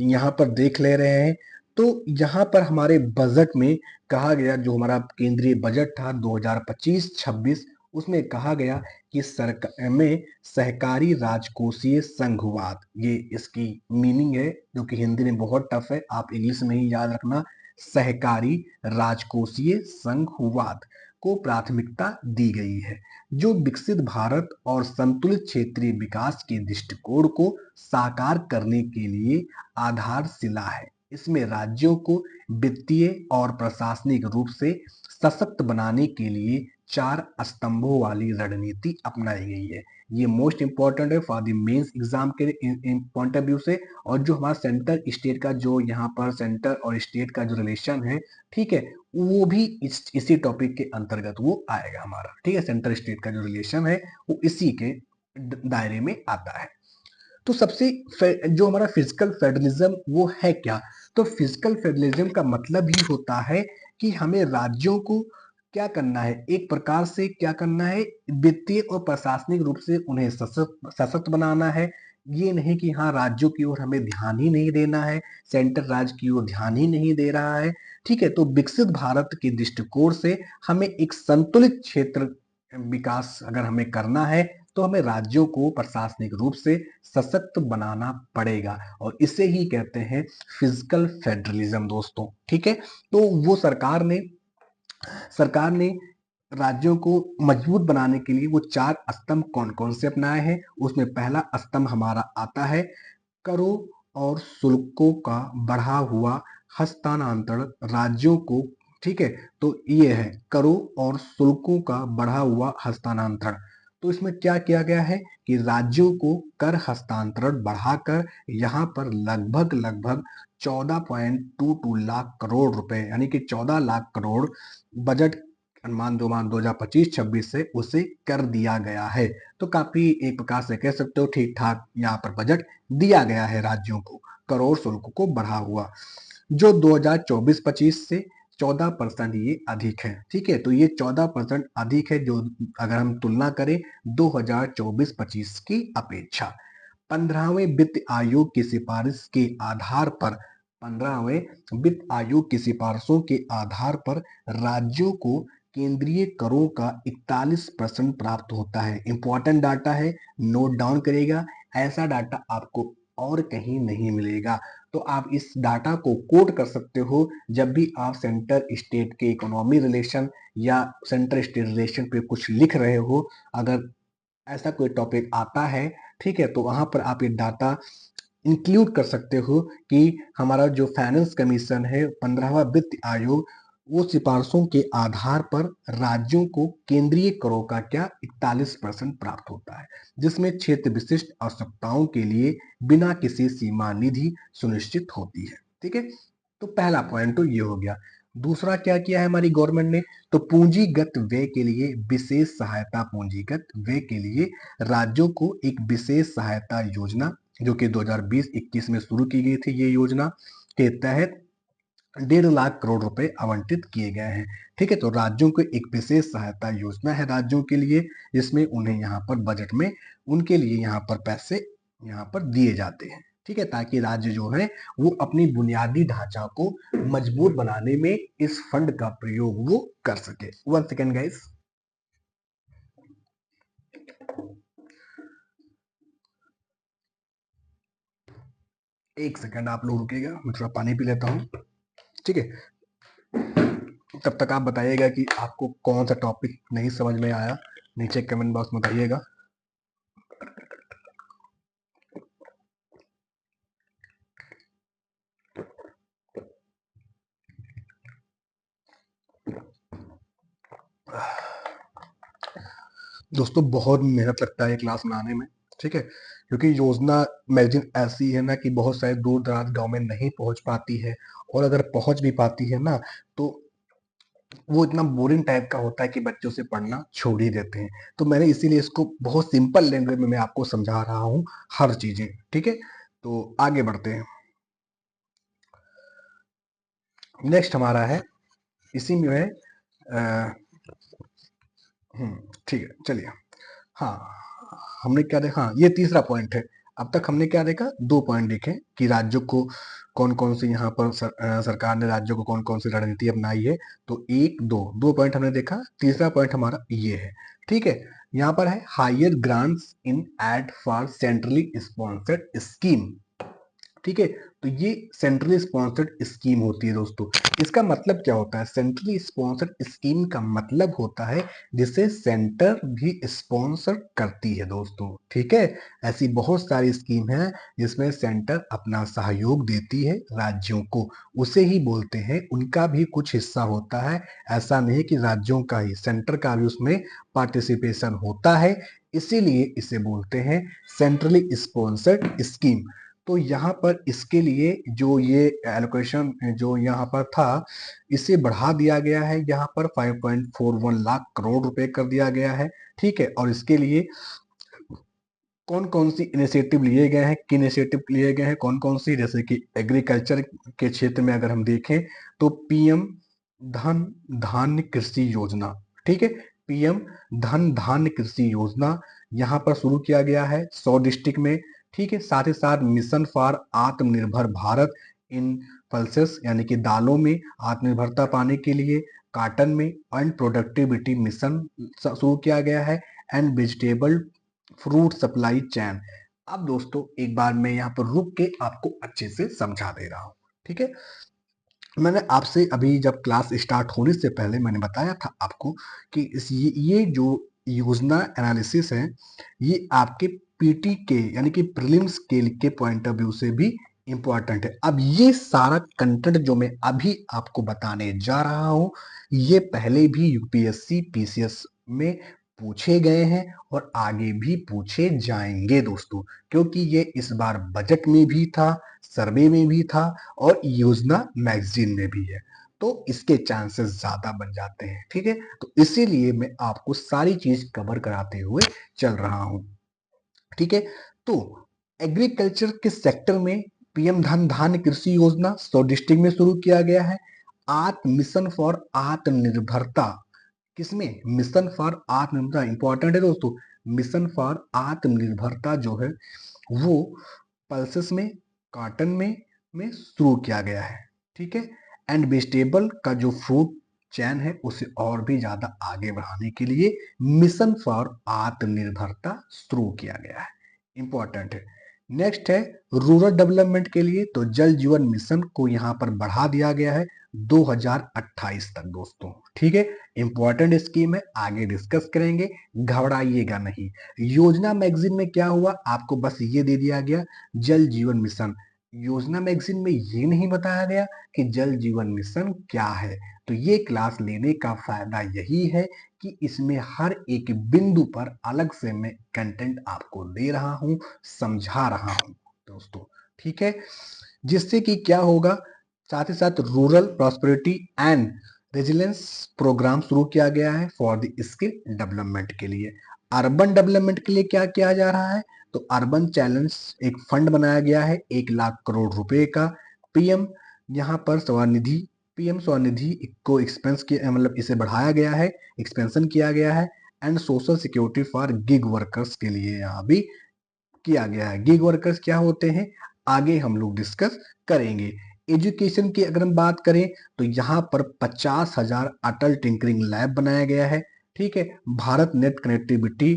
यहाँ पर देख ले रहे हैं। तो यहाँ पर हमारे बजट में कहा गया, जो हमारा केंद्रीय बजट था 2025-26, उसमें कहा गया कि सरकार में सहकारी राजकोषीय संघवाद, ये इसकी मीनिंग है जो कि हिंदी में बहुत टफ है, आप इंग्लिश में ही याद रखना। सहकारी राजकोषीय संघवाद को प्राथमिकता दी गई है, जो विकसित भारत और संतुलित क्षेत्रीय विकास के दृष्टिकोण को साकार करने के लिए आधारशिला है। इसमें राज्यों को वित्तीय और प्रशासनिक रूप से सशक्त बनाने के लिए 4 स्तंभों वाली रणनीति अपनाई गई है। ये मोस्ट इंपॉर्टेंट है फॉर द मेंस एग्जाम के पॉइंट ऑफ व्यू से। और जो हमारा सेंटर स्टेट का, जो यहाँ पर सेंटर और स्टेट का जो रिलेशन है, ठीक है, वो भी इसी टॉपिक के अंतर्गत वो आएगा हमारा। ठीक है, सेंटर स्टेट का जो रिलेशन है वो इसी के दायरे में आता है। तो जो हमारा फिजिकल फेडरलिज्म वो है क्या, तो फिजिकल फेडरलिज्म का मतलब ही होता है कि हमें राज्यों को क्या करना है, एक प्रकार से क्या करना है, वित्तीय और प्रशासनिक रूप से उन्हें सशक्त बनाना है। ये नहीं कि हाँ राज्यों की ओर हमें ध्यान ही नहीं देना है, सेंटर राज्य की ओर ध्यान ही नहीं दे रहा है। ठीक है, तो विकसित भारत के दृष्टिकोण से हमें एक संतुलित क्षेत्र विकास अगर हमें करना है तो हमें राज्यों को प्रशासनिक रूप से सशक्त बनाना पड़ेगा, और इसे ही कहते हैं फिजिकल फेडरलिज्म दोस्तों। ठीक है, तो वो सरकार ने राज्यों को मजबूत बनाने के लिए वो 4 स्तंभ कौन कौन से अपनाए हैं। उसमें पहला स्तंभ हमारा आता है करों और शुल्कों का बढ़ा हुआ हस्तांतरण राज्यों को। ठीक है, तो ये है करों और शुल्कों का बढ़ा हुआ हस्तांतरण। तो इसमें क्या किया गया है कि राज्यों को कर हस्तांतरण बढ़ाकर यहाँ पर लगभग लगभग 14.22 लाख करोड़ रुपए, यानी कि 14 लाख करोड़ बजट अनुमान 2025-26 से उसे कर दिया गया है। तो काफी एक प्रकार से कह सकते हो ठीक ठाक यहाँ पर बजट दिया गया है राज्यों को, करोड़ शुल्क को बढ़ा हुआ। जो 2024-25 से 14% ये अधिक है। ठीक है, तो ये 14% अधिक है जो अगर हम तुलना करें 2024-25 की अपेक्षा। 15वें वित्त आयोग की सिफारिश के आधार पर 15वें वित्त आयोग की सिफारिशों के आधार पर राज्यों को केंद्रीय करों का 41% प्राप्त होता है। इंपॉर्टेंट डाटा है, नोट डाउन करेगा। ऐसा डाटा आपको और कहीं नहीं मिलेगा। तो आप इस डाटा को कोट कर सकते हो जब भी आप सेंटर स्टेट के इकोनॉमी रिलेशन या सेंटर स्टेट रिलेशन पे कुछ लिख रहे हो। अगर ऐसा कोई टॉपिक आता है, ठीक है, तो वहां पर आप ये डाटा इंक्लूड कर सकते हो कि हमारा जो फाइनेंस कमीशन है 15वां वित्त आयोग, वो सिफारिशों के आधार पर राज्यों को केंद्रीय करों का क्या 41% प्राप्त होता है, जिसमें क्षेत्र विशिष्ट आवश्यकताओं के लिए बिना किसी सीमा निधि सुनिश्चित होती है। ठीक है, तो पहला पॉइंट तो ये हो गया। दूसरा क्या किया है हमारी गवर्नमेंट ने, तो पूंजीगत व्यय के लिए विशेष सहायता, पूंजीगत व्यय के लिए राज्यों को एक विशेष सहायता योजना जो कि 2020-21 में शुरू की गई थी, ये योजना के तहत 1.5 लाख करोड़ रुपए आवंटित किए गए हैं। ठीक है, तो राज्यों को एक विशेष सहायता योजना है राज्यों के लिए, जिसमें उन्हें यहाँ पर बजट में उनके लिए यहाँ पर पैसे यहाँ पर दिए जाते हैं। ठीक है, ताकि राज्य जो है वो अपनी बुनियादी ढांचा को मजबूत बनाने में इस फंड का प्रयोग वो कर सके। 1 सेकेंड गाइस। एक सेकंड आप लोग रुकेगा, मैं थोड़ा पानी पी लेता हूँ। ठीक है, तब तक आप बताइएगा कि आपको कौन सा टॉपिक नहीं समझ में आया, नीचे कमेंट बॉक्स में बताइएगा। दोस्तों बहुत मेहनत लगता है क्लास बनाने में। ठीक है, क्योंकि योजना मैगजीन ऐसी है ना कि बहुत सारे दूर दराज गांव में नहीं पहुंच पाती है, और अगर पहुंच भी पाती है ना तो वो इतना बोरिंग टाइप का होता है कि बच्चों से पढ़ना छोड़ ही देते हैं। तो मैंने इसीलिए इसको बहुत सिंपल लैंग्वेज में मैं आपको समझा रहा हूँ हर चीजें। ठीक है, तो आगे बढ़ते हैं। नेक्स्ट हमारा है, इसी में है ठीक है, चलिए। हाँ, हमने क्या देखा, हाँ ये तीसरा पॉइंट है। अब तक हमने क्या देखा, 2 पॉइंट देखे कि राज्यों को कौन कौन सी यहाँ पर सरकार ने राज्यों को कौन कौन सी रणनीति अपनाई है। तो एक दो पॉइंट हमने देखा, तीसरा पॉइंट हमारा ये है। ठीक है, यहाँ पर है higher grants in aid for centrally sponsored scheme. ठीक है, तो ये सेंट्रली स्पॉन्सर्ड स्कीम होती है दोस्तों। इसका मतलब क्या होता है, सेंट्रली स्पॉन्सर्ड स्कीम का मतलब होता है जिसे सेंटर भी स्पॉन्सर करती है दोस्तों। ठीक है, ऐसी बहुत सारी स्कीम है जिसमें सेंटर अपना सहयोग देती है राज्यों को, उसे ही बोलते हैं, उनका भी कुछ हिस्सा होता है। ऐसा नहीं कि राज्यों का ही, सेंटर का भी उसमें पार्टिसिपेशन होता है, इसीलिए इसे बोलते हैं सेंट्रली स्पॉन्सर्ड स्कीम। तो यहाँ पर इसके लिए जो ये एलोकेशन जो यहाँ पर था, इसे बढ़ा दिया गया है, यहाँ पर 5.41 लाख करोड़ रुपए कर दिया गया है। ठीक है, और इसके लिए कौन कौन सी इनिशिएटिव लिए गए हैं, किन इनिशिएटिव लिए गए हैं, कौन कौन सी, जैसे कि एग्रीकल्चर के क्षेत्र में अगर हम देखें तो पीएम धन धान्य कृषि योजना। ठीक है, पीएम धन धान्य कृषि योजना यहाँ पर शुरू किया गया है 100 डिस्ट्रिक्ट में। ठीक है, साथ ही साथ मिशन फॉर आत्मनिर्भर भारत इन पल्सेस, यानी कि दालों में आत्मनिर्भरता पाने के लिए, काटन में एंड प्रोडक्टिविटी मिशन शुरू किया गया है, and vegetable fruit supply chain. अब दोस्तों एक बार मैं यहाँ पर रुक के आपको अच्छे से समझा दे रहा हूँ। ठीक है, मैंने आपसे अभी जब क्लास स्टार्ट होने से पहले मैंने बताया था आपको कि ये जो योजना एनालिसिस है, ये आपके पीटी के यानी कि प्रीलिम्स के पॉइंट ऑफ व्यू से भी इंपॉर्टेंट है। अब ये सारा कंटेंट जो मैं अभी आपको बताने जा रहा हूं, ये पहले भी यूपीएससी पीसीएस में पूछे गए हैं और आगे भी पूछे जाएंगे दोस्तों, क्योंकि ये इस बार बजट में भी था, सर्वे में भी था और योजना मैगजीन में भी है, तो इसके चांसेस ज्यादा बन जाते हैं। ठीक है, तो इसीलिए मैं आपको सारी चीज कवर कराते हुए चल रहा हूं। ठीक है, तो एग्रीकल्चर के सेक्टर में पीएम धन धान्य कृषि योजना 100 डिस्ट्रिक्ट में शुरू किया गया है। आत्म मिशन फॉर आत्मनिर्भरता। किसमें? मिशन फॉर आत्मनिर्भरता इंपॉर्टेंट है दोस्तों। मिशन फॉर आत्मनिर्भरता जो है वो पल्सेस में, कॉटन में शुरू किया गया है। ठीक है। एंड वेजिटेबल का जो फ्रूट चैन है उसे और भी ज्यादा आगे बढ़ाने के लिए मिशन फॉर आत्मनिर्भरता शुरू किया गया है। इंपॉर्टेंट है। नेक्स्ट है रूरल डेवलपमेंट के लिए, तो जल जीवन मिशन को यहाँ पर बढ़ा दिया गया है 2028 तक दोस्तों। ठीक है। इंपॉर्टेंट स्कीम है, आगे डिस्कस करेंगे, घबराइएगा नहीं। योजना मैगजीन में क्या हुआ, आपको बस ये दे दिया गया जल जीवन मिशन। योजना मैगजीन में ये नहीं बताया गया कि जल जीवन मिशन क्या है। तो ये क्लास लेने का फायदा यही है कि इसमें हर एक बिंदु पर अलग से मैं कंटेंट आपको दे रहा हूं, समझा रहा हूं दोस्तों। ठीक है। जिससे कि क्या होगा, साथ ही साथ rural prosperity and resilience programme शुरू किया गया है फॉर द स्किल डेवलपमेंट के लिए। अर्बन डेवलपमेंट के लिए क्या किया जा रहा है, तो अर्बन चैलेंज एक फंड बनाया गया है 1 लाख करोड़ रुपए का। पीएम यहाँ पर स्वनिधि, पीएम स्वनिधि को एक्सपेंस किया, मतलब इसे बढ़ाया गया है, एक्सपेंशन किया गया है। And social security for gig workers के लिए यहाँ भी किया गया है। गिग वर्कर्स क्या होते हैं, आगे हम लोग डिस्कस करेंगे। एजुकेशन की अगर हम बात करें तो यहाँ पर 50,000 अटल टिंकरिंग लैब बनाया गया है। ठीक है। भारत नेट कनेक्टिविटी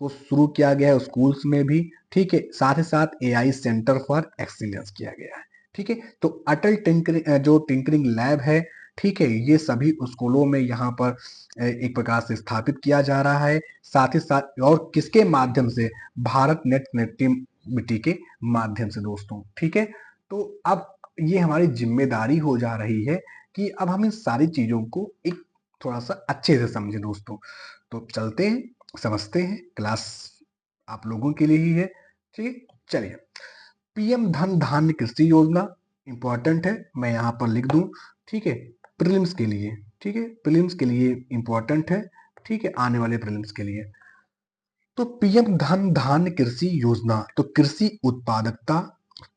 को शुरू किया गया है स्कूल्स में भी। ठीक है। साथ ही साथ एआई सेंटर फॉर एक्सीलेंस किया गया है। ठीक है। तो अटल टिंकरिंग जो टिंकरिंग लैब है, ठीक है, ये सभी स्कूलों में यहाँ पर एक प्रकार से स्थापित किया जा रहा है। साथ ही साथ और किसके माध्यम से, भारत नेट कनेक्टिविटी के माध्यम से दोस्तों। ठीक है। तो अब ये हमारी जिम्मेदारी हो जा रही है कि अब हम इन सारी चीजों को एक थोड़ा सा अच्छे से समझे दोस्तों। तो चलते हैं, समझते हैं, क्लास आप लोगों के लिए ही है। ठीक है। चलिए, पीएम धन धान्य कृषि योजना इंपॉर्टेंट है, मैं यहाँ पर लिख दूं। ठीक है। प्रीलिम्स के लिए, ठीक है, प्रीलिम्स के लिए इंपॉर्टेंट है। ठीक है, आने वाले प्रीलिम्स के लिए। तो पीएम धन धान्य कृषि योजना, तो कृषि उत्पादकता,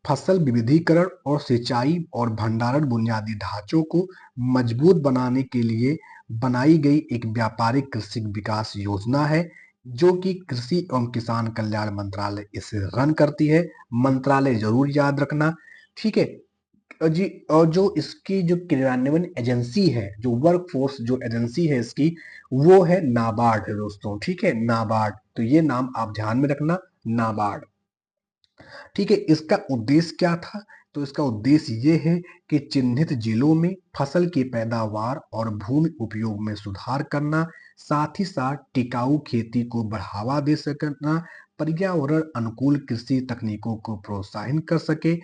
फसल विविधीकरण और सिंचाई और भंडारण बुनियादी ढांचों को मजबूत बनाने के लिए बनाई गई एक व्यापारिक कृषि विकास योजना है, जो कि कृषि एवं किसान कल्याण मंत्रालय इसे रन करती है। मंत्रालय जरूर याद रखना। ठीक है। जी, और जो इसकी जो क्रियान्वयन एजेंसी है, जो वर्क फोर्स जो एजेंसी है इसकी, वो है नाबार्ड है दोस्तों। ठीक है, नाबार्ड, तो ये नाम आप ध्यान में रखना, नाबार्ड। ठीक है। इसका उद्देश्य क्या था, तो इसका उद्देश्य ये है कि चिन्हित जिलों में फसल की पैदावार और भूमि उपयोग में सुधार करना, साथ ही साथ टिकाऊ खेती को बढ़ावा दे सकना, पर्यावरण अनुकूल कृषि तकनीकों को प्रोत्साहन कर सके,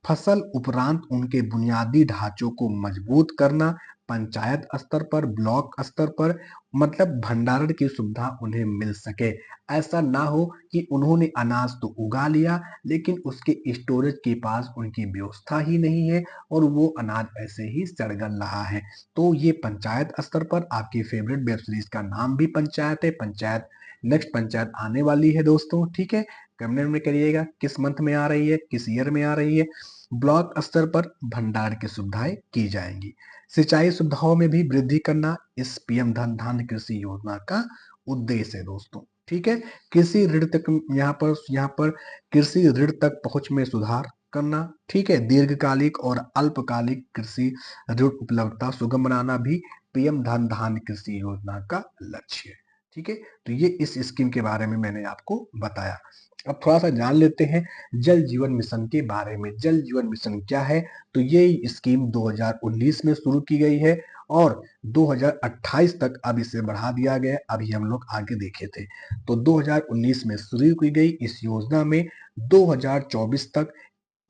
फसल उपरांत उनके बुनियादी ढांचों को मजबूत करना, पंचायत स्तर पर, ब्लॉक स्तर पर, मतलब भंडारण की सुविधा उन्हें मिल सके। ऐसा ना हो कि उन्होंने अनाज तो उगा लिया लेकिन उसके स्टोरेज के पास उनकी व्यवस्था ही नहीं है और वो अनाज ऐसे ही सड़ गल रहा है। तो ये पंचायत स्तर पर, आपकी फेवरेट वेब सीरीज का नाम भी पंचायत है। पंचायत, नेक्स्ट पंचायत आने वाली है दोस्तों। ठीक है। कमेंट में करिएगा किस मंथ में आ रही है, किस ईयर में आ रही है। ब्लॉक स्तर पर भंडार की सुविधाएं की जाएंगी। सिंचाई सुविधाओं में भी वृद्धि करना इस पीएम धन धान्य कृषि योजना का उद्देश्य है दोस्तों। ठीक है। कृषि ऋण तक, यहाँ पर कृषि ऋण तक पहुंच में सुधार करना। ठीक है। दीर्घकालिक और अल्पकालिक कृषि ऋण उपलब्धता सुगम बनाना भी पीएम धन धान्य कृषि योजना का लक्ष्य है। ठीक है। तो ये इस स्कीम के बारे में मैंने आपको बताया। अब थोड़ा सा जान लेते हैं जल जीवन मिशन के बारे में। जल जीवन मिशन क्या है, तो ये स्कीम 2019 में शुरू की गई है और 2028 तक अब इसे बढ़ा दिया गया। अभी हम लोग आगे देखे थे, तो 2019 में शुरू की गई इस योजना में 2024 तक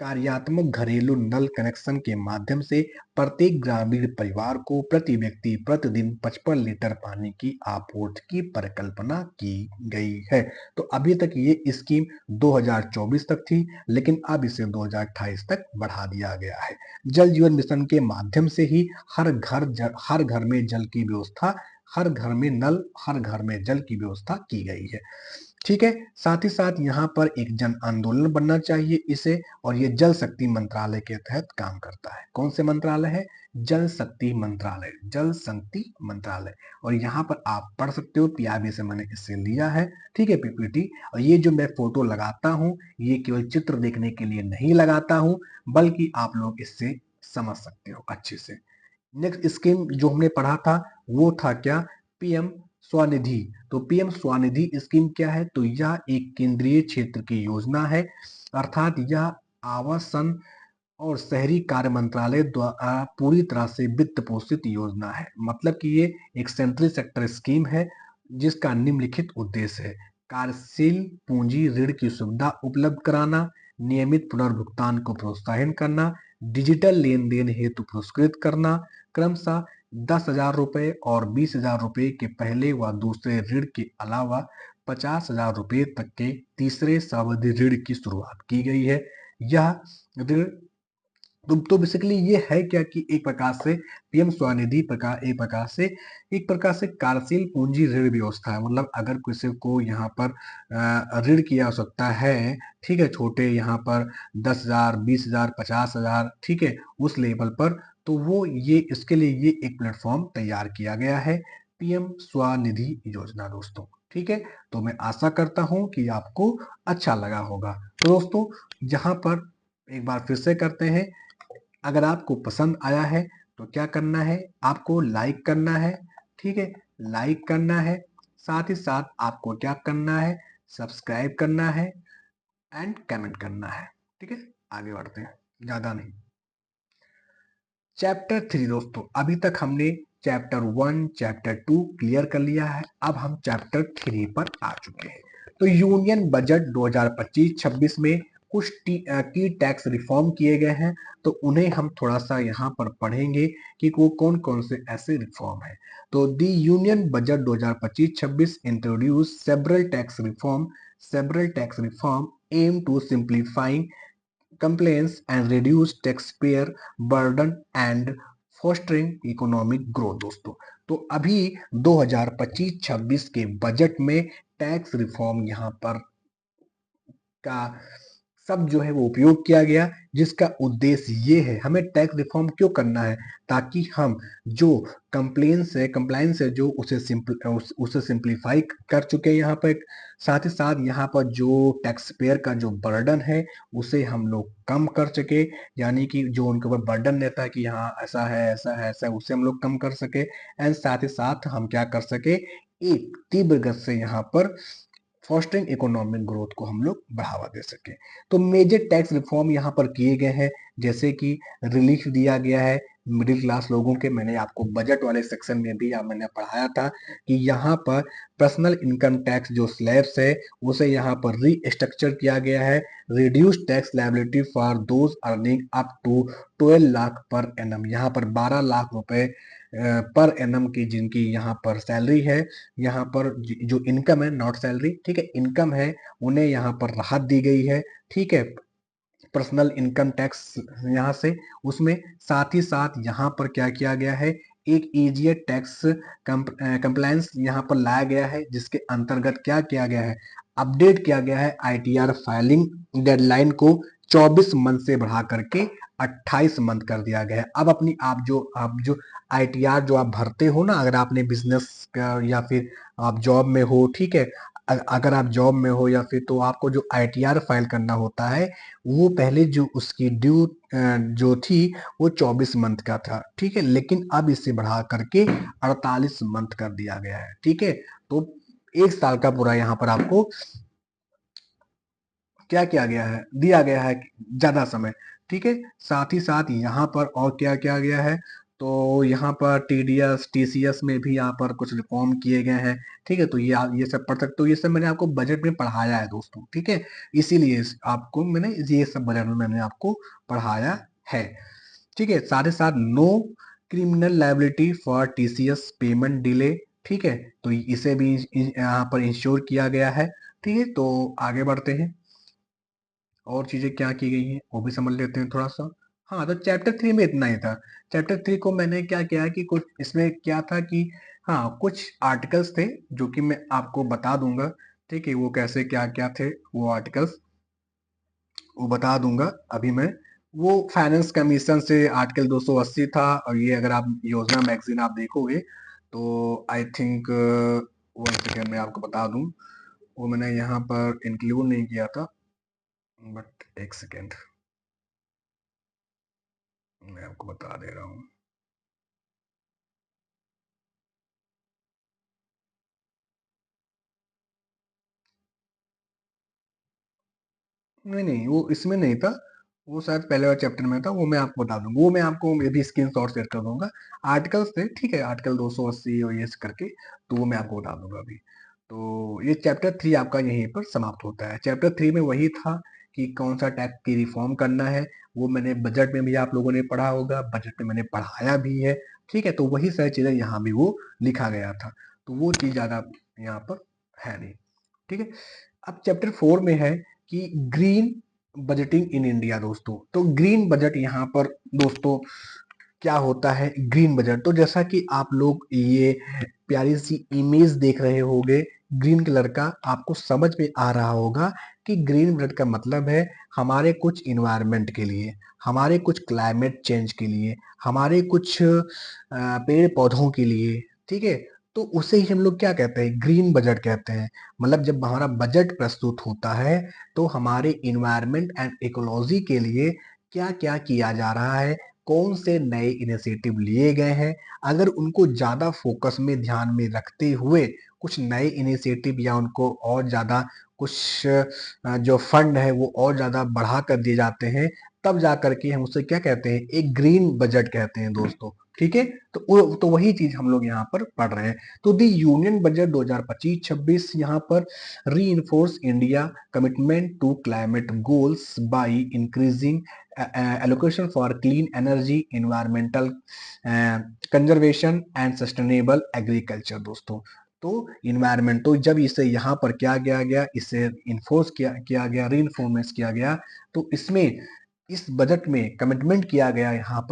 कार्यात्मक घरेलू नल कनेक्शन के माध्यम से प्रत्येक ग्रामीण परिवार को प्रति व्यक्ति प्रतिदिन 55 लीटर पानी की आपूर्ति की परिकल्पना की गई है। तो अभी तक ये स्कीम 2024 तक थी, लेकिन अब इसे 2028 तक बढ़ा दिया गया है। जल जीवन मिशन के माध्यम से ही हर घर में जल की व्यवस्था, हर घर में नल, हर घर में जल की व्यवस्था की गई है। ठीक है। साथ ही साथ यहाँ पर एक जन आंदोलन बनना चाहिए इसे, और ये जल शक्ति मंत्रालय के तहत काम करता है। कौन से मंत्रालय है? जल शक्ति मंत्रालय, जल शक्ति मंत्रालय। और यहाँ पर आप पढ़ सकते हो, पीआईबी से मैंने इससे लिया है, ठीक है, पीपीटी। और ये जो मैं फोटो लगाता हूँ, ये केवल चित्र देखने के लिए नहीं लगाता हूँ, बल्कि आप लोग इससे समझ सकते हो अच्छे से। नेक्स्ट स्कीम जो हमने पढ़ा था वो था क्या? पीएम स्वनिधि। तो पीएम स्वनिधि स्कीम क्या है? तो यह एक केंद्रीय क्षेत्र की योजना है, अर्थात यह आवासन और शहरी कार्य मंत्रालय द्वारा पूरी तरह से वित्त पोषित योजना है। मतलब कि ये एक सेंट्रल सेक्टर स्कीम है, जिसका निम्नलिखित उद्देश्य है: कार्यशील पूंजी ऋण की सुविधा उपलब्ध कराना, नियमित पुनर्भुगतान को प्रोत्साहन करना, डिजिटल लेन देन हेतु पुरस्कृत करना, क्रमशः 10,000 रुपए और 20,000 रुपए के पहले व दूसरे ऋण के अलावा 50,000 रुपए तक के तीसरे सावधि ऋण की शुरुआत की गई है। यह ऋण तो बेसिकली ये है क्या कि एक प्रकार से पीएम स्वनिधि एक प्रकार से कार्यशील पूंजी ऋण व्यवस्था है। मतलब अगर किसी को यहाँ पर ऋण की आवश्यकता है, ठीक है, छोटे यहाँ पर 10,000, 20,000, 50,000, ठीक है, उस लेवल पर, तो वो ये इसके लिए ये एक प्लेटफॉर्म तैयार किया गया है, पीएम स्वनिधि योजना दोस्तों। ठीक है, तो मैं आशा करता हूँ कि आपको अच्छा लगा होगा। तो दोस्तों, यहाँ पर एक बार फिर से करते हैं, अगर आपको पसंद आया है तो क्या करना है? आपको लाइक करना है, ठीक है, लाइक करना है। साथ ही साथ आपको क्या करना है? सब्सक्राइब करना है एंड कमेंट करना है। ठीक है, आगे बढ़ते हैं, ज्यादा नहीं। चैप्टर 3 दोस्तों, अभी तक हमने चैप्टर 1, चैप्टर 2 क्लियर कर लिया है। अब हम चैप्टर 3 पर आ चुके हैं। तो यूनियन बजट 2025-26 में कुछ की टैक्स रिफॉर्म किए गए हैं, तो उन्हें हम थोड़ा सा यहाँ पर पढ़ेंगे कि वो कौन कौन से ऐसे रिफॉर्म है। तो the union budget 2025-26 introduce several tax reform aim to simplifying complaints and reduce taxpayer burden and fostering economic growth दोस्तों। तो अभी 2025-26 के बजट में टैक्स रिफॉर्म यहाँ पर का सब जो है वो उपयोग किया गया, जिसका उद्देश्य ये है, हमें टैक्स रिफॉर्म क्यों करना है? ताकि हम जो कंप्लायंस है जो उसे सिंप्लीफाई कर चुके हैं यहाँ पर। साथ ही साथ यहाँ पर जो टैक्स पेयर का जो बर्डन है उसे हम लोग कम कर सके, यानी कि जो उनके ऊपर बर्डन रहता है कि यहाँ ऐसा है ऐसा है ऐसा है, उसे हम लोग कम कर सके। एंड साथ ही साथ हम क्या कर सके, एक तीव्र गति से यहाँ पर फॉस्टरिंग इकोनॉमिक ग्रोथ को हम लोग बढ़ावा दे सके। तो मेजर टैक्स रिफॉर्म यहाँ पर किए गए हैं, जैसे कि रिलीफ दिया गया है मिडिल क्लास लोगों के। मैंने आपको बजट वाले सेक्शन में भी मैंने पढ़ाया था कि यहाँ पर पर्सनल इनकम टैक्स जो स्लैब्स है उसे यहाँ पर रीस्ट्रक्चर किया गया है। Reduce tax liability for those earning up to 12 lakh per annum, यहाँ पर 12 लाख रुपए पर एनम की जिनकी यहाँ पर सैलरी है, यहाँ पर जो इनकम है, नॉट सैलरी, ठीक है, इनकम है, उन्हें यहाँ पर राहत दी गई है। ठीक है, पर्सनल इनकम टैक्स यहाँ से उसमें। साथ ही साथ यहाँ पर क्या किया गया है, एक इजियर टैक्स कंप्लायंस यहाँ पर लाया गया है, जिसके अंतर्गत क्या किया गया है, अपडेट किया गया है आईटीआर फाइलिंग डेडलाइन को 24 मंथ से बढ़ा करके 28 मंथ कर दिया गया है। अब अपनी आप जो आईटीआर जो आप भरते हो ना, अगर आपने बिजनेस या फिर आप जॉब में हो, ठीक है, अगर आप जॉब में हो या फिर, तो आपको जो आईटीआर फाइल करना होता है, वो पहले जो उसकी ड्यू जो थी वो 24 मंथ का था, ठीक है, लेकिन अब इसे बढ़ा करके 48 मंथ कर दिया गया है। ठीक है, तो 1 साल का पूरा यहाँ पर आपको क्या किया गया है, दिया गया है ज्यादा समय। ठीक है, साथ ही साथ यहाँ पर और क्या किया गया है, तो यहाँ पर टीडीएस टीसीएस में भी यहाँ पर कुछ रिफॉर्म किए गए हैं। ठीक है, तो ये आप ये सब पढ़ सकते हो, ये सब मैंने आपको बजट में पढ़ाया है दोस्तों। ठीक है, इसीलिए आपको मैंने ये सब बजट में मैंने आपको पढ़ाया है। ठीक है, साथ ही साथ no criminal liability for TCS payment delay, ठीक है, तो इसे भी यहाँ पर इंश्योर किया गया है। ठीक है, तो आगे बढ़ते हैं, और चीजें क्या की गई हैं वो भी समझ लेते हैं थोड़ा सा। हाँ, तो चैप्टर 3 में इतना ही था। चैप्टर 3 को मैंने क्या किया कि कुछ इसमें क्या था कि हाँ, कुछ आर्टिकल्स थे जो कि मैं आपको बता दूंगा ठीक है, वो कैसे क्या क्या थे वो आर्टिकल्स वो बता दूंगा अभी मैं। वो फाइनेंस कमीशन से आर्टिकल 280 था, और ये अगर आप योजना मैगजीन आप देखोगे तो आई थिंक 1 सेकेंड में आपको बता दूं। वो मैंने यहाँ पर इंक्लूड नहीं किया था, बट 1 सेकेंड मैं आपको बता दे रहा हूँ। नहीं नहीं, वो इसमें नहीं था, वो शायद पहले वाले चैप्टर में था, वो मैं आपको बता दूंगा, वो मैं आपको मे भी स्क्रीन शॉट शेयर कर दूंगा। आर्टिकल्स थे, ठीक है, आर्टिकल 280 और ये करके, तो वो मैं आपको बता दूंगा अभी। तो ये चैप्टर 3 आपका यहीं पर समाप्त होता है। चैप्टर 3 में वही था कि कौन सा टैक्स की रिफॉर्म करना है, वो मैंने बजट में भी आप लोगों ने पढ़ा होगा, बजट में मैंने पढ़ाया भी है। ठीक है, तो वही सारी चीजें यहाँ भी वो लिखा गया था, तो वो चीज ज्यादा यहाँ पर है नहीं। ठीक है, अब चैप्टर 4 में है कि ग्रीन बजटिंग इन इंडिया दोस्तों। तो ग्रीन बजट यहाँ पर दोस्तों क्या होता है ग्रीन बजट। तो जैसा कि आप लोग ये प्यारी सी इमेज देख रहे होंगे ग्रीन कलर का, आपको समझ में आ रहा होगा कि ग्रीन बजट का मतलब है हमारे कुछ इन्वायरमेंट के लिए, हमारे कुछ क्लाइमेट चेंज के लिए, हमारे कुछ पेड़ पौधों के लिए। ठीक है, तो उसे ही हम लोग क्या कहते हैं, ग्रीन बजट कहते हैं। मतलब जब हमारा बजट प्रस्तुत होता है तो हमारे इन्वायरमेंट एंड इकोलॉजी के लिए क्या क्या किया जा रहा है, कौन से नए इनिशिएटिव लिए गए हैं, अगर उनको ज़्यादा फोकस में ध्यान में रखते हुए कुछ नए इनिशिएटिव या उनको और ज़्यादा कुछ जो फंड है वो और ज़्यादा बढ़ा कर दिए जाते हैं, तब जा करके हम उसे क्या कहते हैं, एक ग्रीन बजट कहते हैं दोस्तों। ठीक है, तो वही चीज हम लोग यहाँ पर पढ़ रहे हैं। तो दी यूनियन बजट 2025-26 यहाँ पर reinforce India commitment to climate goals by increasing allocation for clean energy, environmental conservation and sustainable agriculture दोस्तों। तो इन्वायरमेंट, तो जब इसे यहाँ पर क्या किया गया, इसे इन्फोर्स किया गया, री किया गया, तो इसमें इस बजट में कमिटमेंट किया गया, यहाँ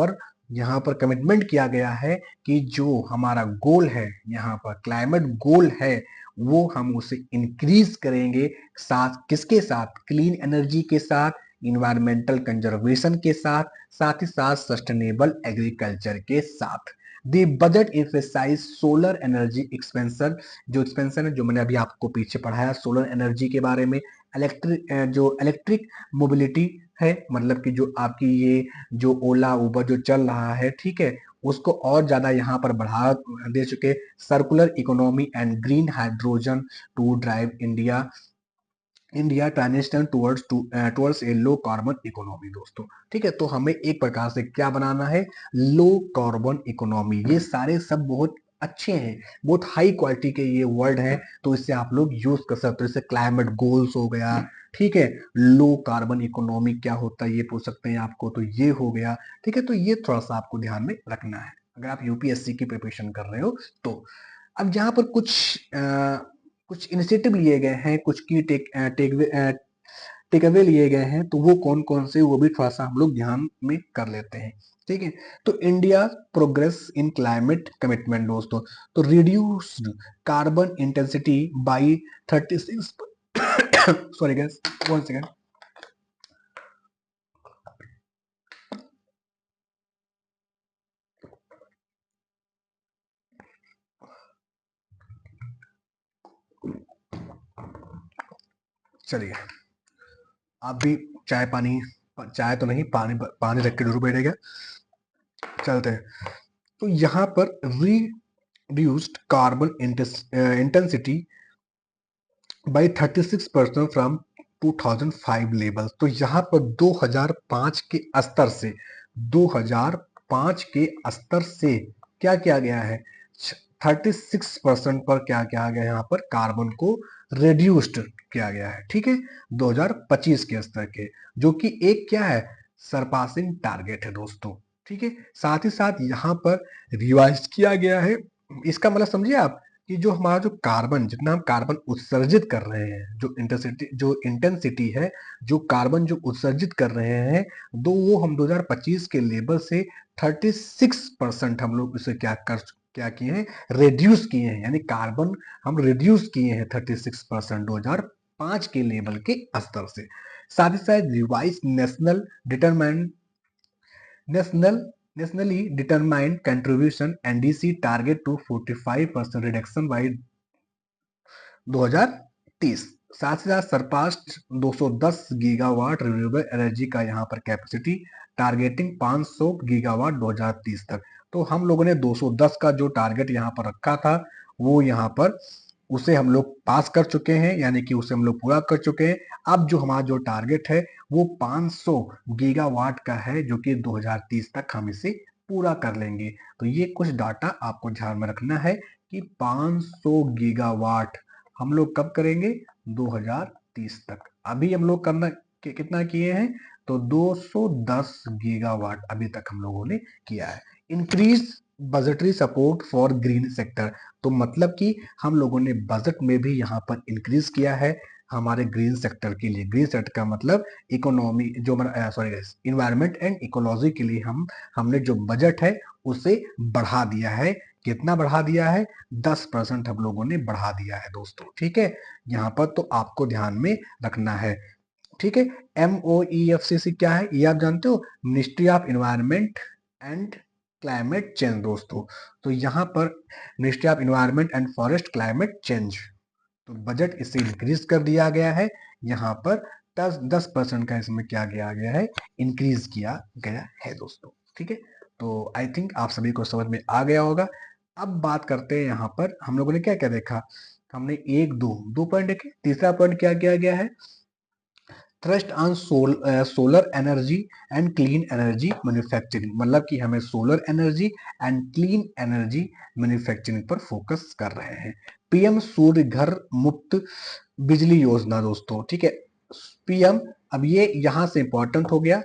पर कमिटमेंट किया गया है कि जो हमारा गोल है, यहाँ पर क्लाइमेट गोल है, वो हम उसे इंक्रीज करेंगे। साथ किसके साथ, क्लीन एनर्जी के साथ, इन्वायरमेंटल कंजर्वेशन के साथ, साथ ही साथ सस्टेनेबल एग्रीकल्चर के साथ। The budget emphasise solar energy expansion, जो एक्सपेंशन है जो मैंने अभी आपको पीछे पढ़ाया सोलर एनर्जी के बारे में। इलेक्ट्रिक मोबिलिटी है, मतलब कि जो आपकी ये जो ओला उबर जो चल रहा है, ठीक है, उसको और ज्यादा यहाँ पर बढ़ा दे चुके। Circular economy and green hydrogen to drive India India transition towards a low carbon economy दोस्तों। ठीक है, तो हमें एक प्रकार से क्या बनाना है, लो कार्बन इकोनॉमी। ये सारे सब बहुत अच्छे हैं, बहुत हाई क्वालिटी के ये वर्ड हैं, तो इससे आप लोग यूज कर सकते हो। जैसे क्लाइमेट गोल्स हो गया, ठीक है, लो कार्बन इकोनॉमी क्या होता है ये पूछ सकते हैं आपको, तो ये हो गया। ठीक है, तो ये थोड़ा सा आपको ध्यान में रखना है अगर आप यूपीएससी की प्रिपरेशन कर रहे हो तो। अब यहाँ पर कुछ इनिशिएटिव लिए गए हैं, कुछ की टेक अवे लिए गए हैं, तो वो कौन कौन से, वो भी थोड़ा सा हम लोग ध्यान में कर लेते हैं। ठीक है, तो India progress in climate commitment दोस्तों। तो reduced carbon intensity by 36 sorry gas, 1 second. चलिए, आप भी चाय पानी, चाय तो नहीं, पानी पानी रख के जरूर बैठेगा। चलते हैं, तो यहाँ पर reduced carbon intensity by 36% from 2005 level. तो यहाँ पर 2005 के स्तर से, 2005 के स्तर से क्या किया गया है, 36% पर क्या किया गया, यहाँ पर कार्बन को रिड्यूस्ड किया गया है। ठीक है, 2025 के स्तर के, जो कि एक क्या है, सरपासिंग टारगेट है दोस्तों। ठीक है, साथ ही साथ यहाँ पर रिवाइज किया गया है। इसका मतलब समझिए आप कि जो हमारा जो कार्बन, जितना हम कार्बन उत्सर्जित कर रहे हैं, जो इंटेंसिटी है, जो कार्बन जो उत्सर्जित कर रहे हैं, वो हम 2025 के लेवल से 36% हम लोग इसे क्या कर क्या किए हैं, रिड्यूस किए हैं, यानी कार्बन हम रिड्यूस किए हैं 36% 2005 के लेवल के स्तर से। साथ ही साथ revise national nationally determined contribution NDC target to 45% reduction by 2030। साथ ही साथ सरपास्ट 210 गीगावाट रिन्यूएबल एनर्जी का यहाँ पर कैपेसिटी, टारगेटिंग 500 गीगावाट 2030 तक। तो हम लोगों ने 210 का जो टारगेट यहाँ पर रखा था, वो यहाँ पर उसे हम लोग पास कर चुके हैं, यानी कि उसे हम लोग पूरा कर चुके हैं। अब जो हमारा जो टारगेट है वो 500 गीगावाट का है, जो कि 2030 तक हम इसे पूरा कर लेंगे। तो ये कुछ डाटा आपको ध्यान में रखना है कि 500 गीगावाट हम लोग कब करेंगे, 2030 तक। अभी हम लोग करना कितना किए हैं, तो 210 गीगावाट अभी तक हम लोगों ने किया है। Increase budgetary support for green sector, तो मतलब कि हम लोगों ने बजट में भी यहाँ पर इंक्रीज किया है हमारे ग्रीन सेक्टर के लिए। ग्रीन सेक्टर का मतलब इकोनॉमी, जो सॉरी इन्वायरमेंट एंड इकोलॉजी के लिए हमने जो बजट है उसे बढ़ा दिया है। कितना बढ़ा दिया है, 10% हम लोगों ने बढ़ा दिया है दोस्तों। ठीक है, यहाँ पर तो आपको ध्यान में रखना है। ठीक है, MOEFCC क्या है ये आप जानते हो, ministry of environment and climate change दोस्तों। तो यहाँ पर ministry of environment and forest climate change, तो बजट इसे इंक्रीज कर दिया गया है। यहाँ पर 10% का इसमें क्या किया गया है, इंक्रीज किया गया है दोस्तों। ठीक है, तो आई थिंक आप सभी को समझ में आ गया होगा। अब बात करते हैं, यहाँ पर हम लोगों ने क्या क्या देखा, हमने एक दो पॉइंट देखे। तीसरा पॉइंट क्या किया गया है, thrust on solar energy and clean energy manufacturing, मतलब कि हमें solar energy and clean energy manufacturing पर फोकस कर रहे हैं। पीएम सूर्य घर मुफ्त बिजली योजना दोस्तों। ठीक है, पीएम, अब ये यहां से इंपॉर्टेंट हो गया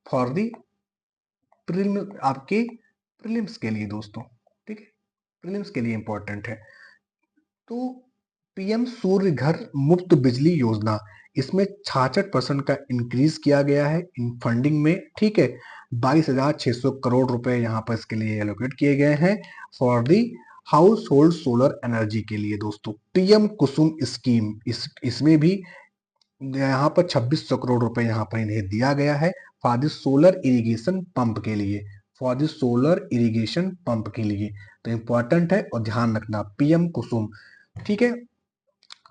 फॉर दी आपके प्रीलिम्स के लिए दोस्तों। ठीक है, प्रीलिम्स के लिए इंपॉर्टेंट है। तो पीएम सूर्य घर मुफ्त बिजली योजना, इसमें 66% का इंक्रीज किया गया है इन फंडिंग में। ठीक है, 22,600 करोड़ रुपए यहाँ पर इसके लिए एलोकेट किए गए हैं for the house hold solar energy के लिए दोस्तों। पीएम कुसुम स्कीम, इसमें भी यहाँ पर 2600 करोड़ रुपए यहाँ पर इन्हें दिया गया है for the solar irrigation pump के लिए, for the solar irrigation pump के लिए। तो इंपॉर्टेंट है और ध्यान रखना, पीएम कुसुम। ठीक है,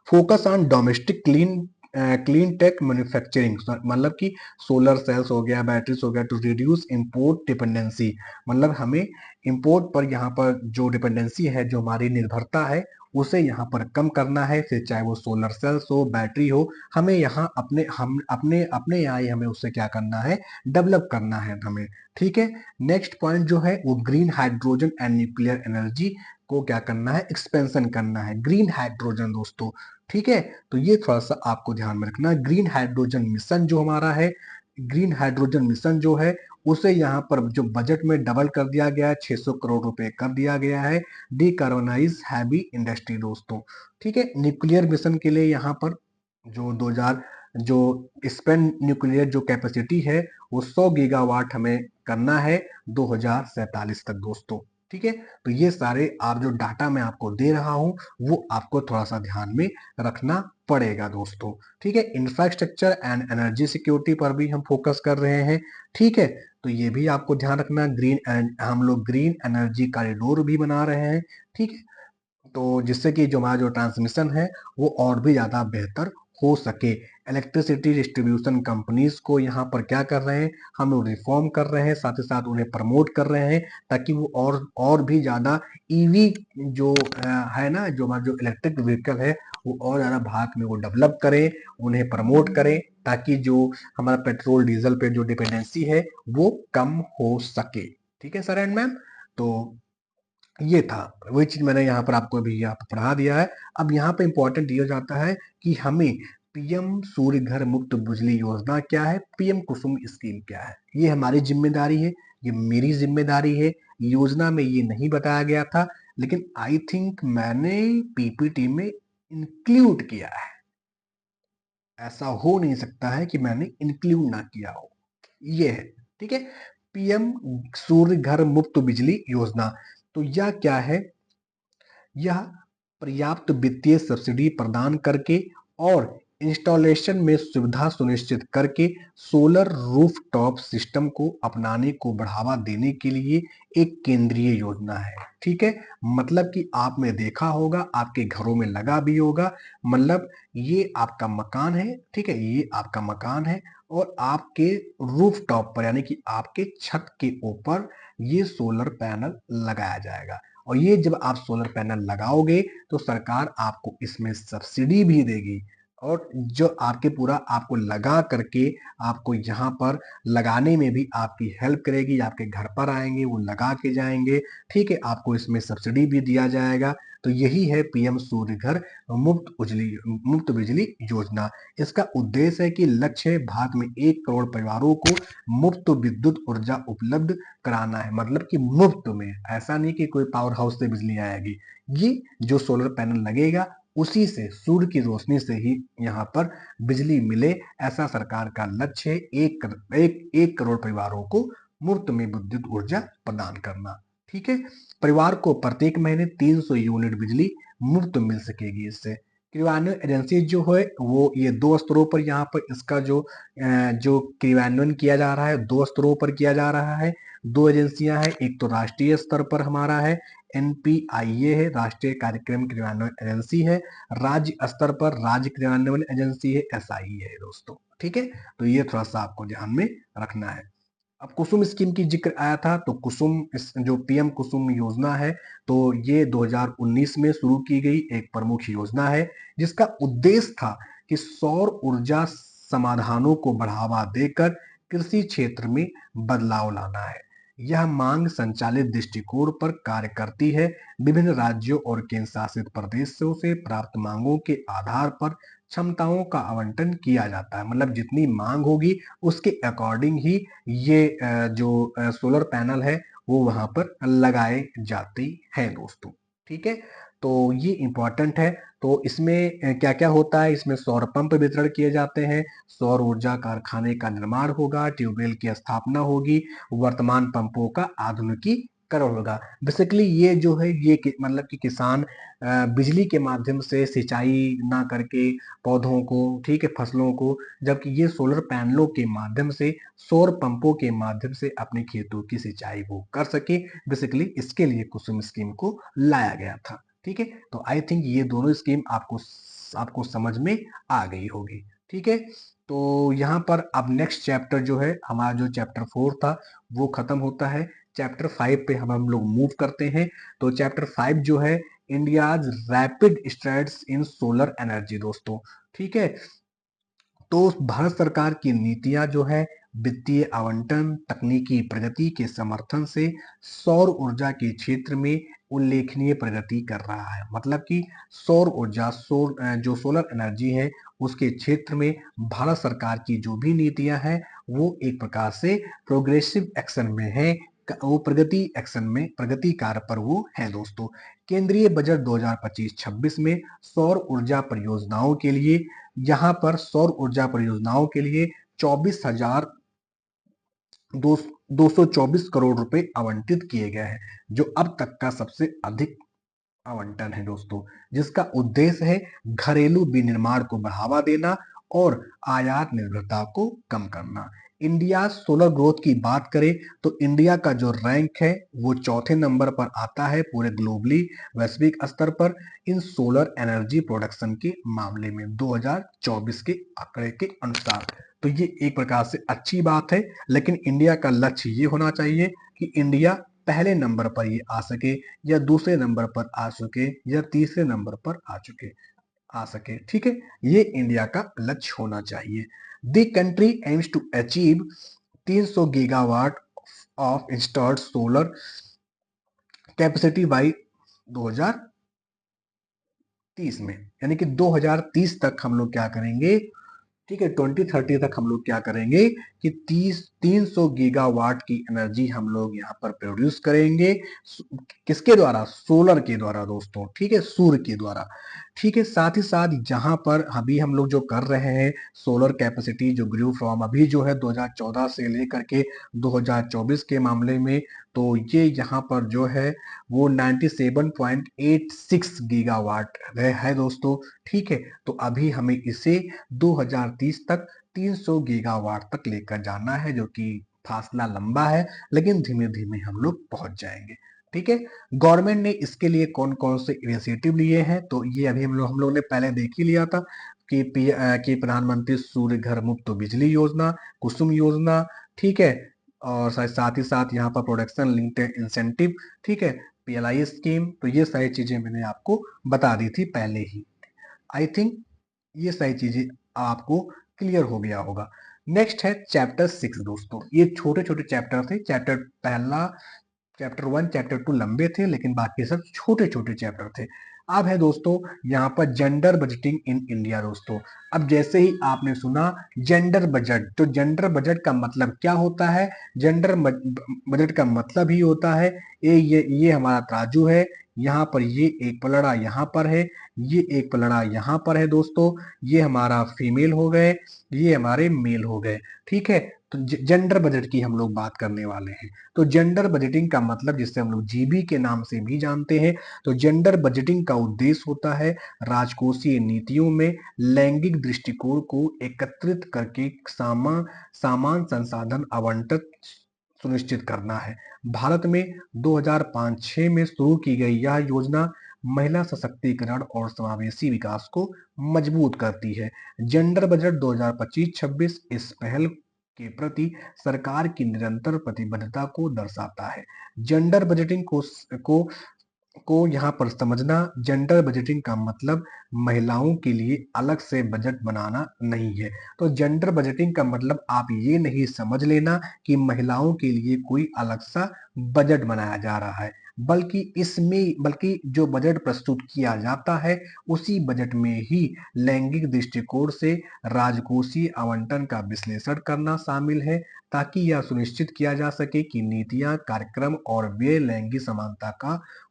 focus on domestic clean tech manufacturing, मतलब कि सोलर सेल्स हो गया, बैटरीज हो गया, टू रिड्यूस इंपोर्ट डिपेंडेंसी, मतलब हमें इंपोर्ट पर यहाँ पर जो डिपेंडेंसी है, जो हमारी निर्भरता है, उसे यहाँ पर कम करना है। फिर चाहे वो सोलर सेल्स हो, बैटरी हो, हमें यहाँ अपने यहाँ ही हमें उससे क्या करना है, डेवलप करना है हमें। ठीक है, नेक्स्ट पॉइंट जो है वो green hydrogen and nuclear energy को क्या करना है, एक्सपेंशन करना है, ग्रीन हाइड्रोजन दोस्तों। ठीक है, तो ये थोड़ा सा आपको ध्यान में रखना है। ग्रीन हाइड्रोजन मिशन जो हमारा है, ग्रीन हाइड्रोजन मिशन जो है, उसे यहाँ पर जो बजट में डबल कर दिया गया है, 600 करोड़ रुपए कर दिया गया है, डीकार्बोनाइज हैवी इंडस्ट्री दोस्तों। ठीक है, न्यूक्लियर मिशन के लिए यहाँ पर जो 2000 जो स्पेन न्यूक्लियर जो कैपेसिटी है वो 100 गीगावाट हमें करना है 2047 तक दोस्तों। ठीक है, तो ये सारे आप जो डाटा मैं आपको दे रहा हूं वो आपको थोड़ा सा ध्यान में रखना पड़ेगा दोस्तों। ठीक है, इंफ्रास्ट्रक्चर एंड एनर्जी सिक्योरिटी पर भी हम फोकस कर रहे हैं। ठीक है, तो ये भी आपको ध्यान रखना, हम लोग ग्रीन एनर्जी कॉरिडोर भी बना रहे हैं। ठीक है, तो जिससे कि जो हमारा जो ट्रांसमिशन है वो और भी ज़्यादा बेहतर हो सके। इलेक्ट्रिसिटी डिस्ट्रीब्यूशन कंपनीज को यहाँ पर क्या कर रहे हैं, हम लोग रिफॉर्म कर रहे हैं, साथ ही साथ उन्हें प्रमोट कर रहे हैं, ताकि वो और भी ज़्यादा ईवी जो है ना, जो हमारा जो इलेक्ट्रिक व्हीकल है वो और ज़्यादा भारत में वो डेवलप करें, उन्हें प्रमोट करें, ताकि जो हमारा पेट्रोल डीजल पे जो डिपेंडेंसी है वो कम हो सके। ठीक है सर एंड मैम, तो ये था, वही चीज मैंने यहाँ पर आपको अभी यहाँ पर पढ़ा दिया है। अब यहाँ पे इंपॉर्टेंट ये हो जाता है कि हमें पीएम सूर्य घर मुफ्त बिजली योजना क्या है, पीएम कुसुम स्कीम क्या है, ये हमारी जिम्मेदारी है, ये मेरी जिम्मेदारी है। योजना में ये नहीं बताया गया था, लेकिन आई थिंक मैंने पीपीटी में इंक्लूड किया है। ऐसा हो नहीं सकता है कि मैंने इंक्लूड ना किया हो, ये है। ठीक है, पीएम सूर्य घर मुफ्त बिजली योजना, तो यह क्या है, यह पर्याप्त वित्तीय सब्सिडी प्रदान करके और इंस्टॉलेशन में सुविधा सुनिश्चित करके सोलर रूफटॉप सिस्टम को अपनाने को बढ़ावा देने के लिए एक केंद्रीय योजना है। ठीक है, मतलब कि आपने देखा होगा, आपके घरों में लगा भी होगा, मतलब ये आपका मकान है, ठीक है, ये आपका मकान है और आपके रूफटॉप पर यानी कि आपके छत के ऊपर ये सोलर पैनल लगाया जाएगा। और ये जब आप सोलर पैनल लगाओगे तो सरकार आपको इसमें सब्सिडी भी देगी और जो आपके पूरा आपको लगा करके आपको यहाँ पर लगाने में भी आपकी हेल्प करेगी, आपके घर पर आएंगे, वो लगा के जाएंगे। ठीक है, आपको इसमें सब्सिडी भी दिया जाएगा। तो यही है पीएम सूर्य घर मुफ्त बिजली योजना। इसका उद्देश्य है कि लक्ष्य है भारत में 1 करोड़ परिवारों को मुफ्त विद्युत ऊर्जा उपलब्ध कराना है, मतलब कि मुफ्त में, ऐसा नहीं कि कोई पावर हाउस से बिजली आएगी। ये जो सोलर पैनल लगेगा उसी से, सूर्य की रोशनी से ही यहाँ पर बिजली मिले, ऐसा सरकार का लक्ष्य है। 1 करोड़ परिवारों को मुफ्त में विद्युत ऊर्जा प्रदान करना। ठीक है, परिवार को प्रत्येक महीने 300 यूनिट बिजली मुफ्त मिल सकेगी इससे। क्रियान्वयन एजेंसी जो है वो ये 2 स्तरों पर यहाँ पर इसका जो क्रियान्वयन किया जा रहा है 2 स्तरों पर किया जा रहा है। 2 एजेंसियां हैं, एक तो राष्ट्रीय स्तर पर हमारा है एनपीआईए है, राष्ट्रीय कार्यक्रम क्रियान्वयन एजेंसी है। राज्य स्तर पर राज्य क्रियान्वयन एजेंसी है, एसआई है दोस्तों। ठीक है, तो ये थोड़ा सा आपको ध्यान में रखना है। अब कुसुम स्कीम की जिक्र आया था, तो कुसुम जो पीएम कुसुम योजना है, तो ये 2019 में शुरू की गई एक प्रमुख योजना है जिसका उद्देश्य था कि सौर ऊर्जा समाधानों को बढ़ावा देकर कृषि क्षेत्र में बदलाव लाना है। यह मांग संचालित दृष्टिकोण पर कार्य करती है। विभिन्न राज्यों और केंद्र शासित प्रदेशों से प्राप्त मांगों के आधार पर क्षमताओं का आवंटन किया जाता है, मतलब जितनी मांग होगी उसके अकॉर्डिंग ही ये जो सोलर पैनल है वो वहां पर लगाए जाते हैं दोस्तों। ठीक है, तो ये इंपॉर्टेंट है। तो इसमें क्या क्या होता है, इसमें सौर पंप वितरण किए जाते हैं, सौर ऊर्जा कारखाने का निर्माण होगा, ट्यूबवेल की स्थापना होगी, वर्तमान पंपों का आधुनिकीकरण होगा। बेसिकली ये जो है ये मतलब कि किसान बिजली के माध्यम से सिंचाई ना करके पौधों को, ठीक है, फसलों को, जबकि ये सोलर पैनलों के माध्यम से, सौर पंपों के माध्यम से अपने खेतों की सिंचाई वो कर सके। बेसिकली इसके लिए कुसुम स्कीम को लाया गया था। ठीक है, तो आई थिंक ये दोनों स्कीम आपको समझ में आ गई होगी। ठीक है, तो यहाँ पर अब नेक्स्ट चैप्टर जो है हमारा, जो चैप्टर 4 था वो खत्म होता है। चैप्टर 5 पे हम लोग मूव करते हैं। तो चैप्टर 5 जो है इंडियाज रैपिड स्ट्राइड्स इन सोलर एनर्जी दोस्तों। ठीक है, तो भारत सरकार की नीतियां जो है वित्तीय आवंटन, तकनीकी प्रगति के समर्थन से सौर ऊर्जा के क्षेत्र में उल्लेखनीय प्रगति कर रहा है। मतलब कि सौर ऊर्जा, जो सोलर एनर्जी है उसके क्षेत्र में भारत सरकार की जो भी नीतियां हैं वो एक प्रकार से प्रोग्रेसिव एक्शन में है, वो प्रगति एक्शन में, प्रगति कार्य पर वो है दोस्तों। केंद्रीय बजट 2025-26 में सौर ऊर्जा परियोजनाओं के लिए, यहाँ पर सौर ऊर्जा परियोजनाओं के लिए 24,224 करोड़ रुपए आवंटित किए गए हैं, जो अब तक का सबसे अधिक आवंटन है दोस्तों, जिसका उद्देश्य है घरेलू विनिर्माण को बढ़ावा देना और आयात निर्भरता को कम करना। इंडिया सोलर ग्रोथ की बात करें तो इंडिया का जो रैंक है वो चौथे नंबर पर आता है पूरे ग्लोबली, वैश्विक स्तर पर, इन सोलर एनर्जी प्रोडक्शन के मामले में 2024 के आंकड़े के अनुसार। तो ये एक प्रकार से अच्छी बात है, लेकिन इंडिया का लक्ष्य ये होना चाहिए कि इंडिया पहले नंबर पर ये आ सके, या दूसरे नंबर पर आ सके, या तीसरे नंबर पर आ सके। ठीक है, ये इंडिया का लक्ष्य होना चाहिए। The country aims to achieve 300 gigawatt of installed solar capacity by 2030 में, यानी कि 2030 तक हम लोग क्या करेंगे, ठीक है, 2030 तक हम लोग क्या करेंगे कि 300 गीगावाट की एनर्जी हम लोग यहाँ पर प्रोड्यूस करेंगे। किसके द्वारा? सोलर के द्वारा दोस्तों, ठीक है, सूर्य के द्वारा। ठीक है, साथ ही साथ जहां पर अभी हम लोग जो कर रहे हैं सोलर कैपेसिटी जो ग्रू फ्रॉम अभी जो है 2014 से लेकर के 2024 के मामले में, तो ये यहाँ पर जो है वो 97.86 गीगावाट है दोस्तों। ठीक है, तो अभी हमें इसे 2030 तक 300 गीगावाट तक लेकर जाना है, जो कि फासला लंबा है, लेकिन धीमे धीमे हम लोग पहुंच जाएंगे। ठीक है, गवर्नमेंट ने इसके लिए कौन कौन से इनिशिएटिव लिए हैं, तो ये अभी हम लोग ने पहले देख ही लिया था कि प्रधानमंत्री सूर्य घर मुफ्त बिजली योजना, कुसुम योजना, ठीक है, और साथ ही साथ यहाँ पर प्रोडक्शन लिंक्ड इंसेंटिव, ठीक है, पीएलआई स्कीम, तो ये सारी चीजें मैंने आपको बता दी थी पहले ही। आई थिंक ये सारी चीजें आपको क्लियर हो गया होगा। नेक्स्ट है चैप्टर 6 दोस्तों। ये छोटे छोटे चैप्टर थे। चैप्टर 1 चैप्टर 2 लंबे थे, लेकिन बाकी सब छोटे छोटे चैप्टर थे। अब है दोस्तों यहाँ पर जेंडर बजटिंग इन इंडिया दोस्तों। अब जैसे ही आपने सुना जेंडर बजट, तो जेंडर बजट का मतलब क्या होता है? जेंडर बजट का मतलब ही होता है ये हमारा तराजू है, यहाँ पर ये एक पलड़ा यहाँ पर है, ये एक पलड़ा यहाँ पर है दोस्तों, ये हमारा फीमेल हो गए, ये हमारे मेल हो गए। ठीक है, तो जेंडर बजट की हम लोग बात करने वाले हैं। तो जेंडर बजटिंग का मतलब, जिससे हम लोग जीबी के नाम से भी जानते हैं, तो जेंडर बजटिंग का उद्देश्य होता है राजकोषीय नीतियों में लैंगिक दृष्टिकोण को एकत्रित करके सामान संसाधन आवंटन सुनिश्चित करना है। भारत में 2005-6 में शुरू की गई यह योजना महिला सशक्तिकरण और समावेशी विकास को मजबूत करती है। जेंडर बजट 2025-26 इस पहल के प्रति सरकार की निरंतर प्रतिबद्धता को दर्शाता है। जेंडर बजटिंग को यहाँ पर समझना, जेंडर बजटिंग का मतलब महिलाओं के लिए अलग से बजट बनाना नहीं है। तो जेंडर बजटिंग का मतलब आप ये नहीं समझ लेना कि महिलाओं के लिए कोई अलग सा बजट बनाया जा रहा है, बल्कि जो बजट प्रस्तुत किया जाता है उसी बजट में ही लैंगिक दृष्टिकोण से राजकोषीय आवंटन का विश्लेषण करना शामिल है, ताकि यह सुनिश्चित किया जा सके कि नीतियां, कार्यक्रम और व्यय लैंगिक समानता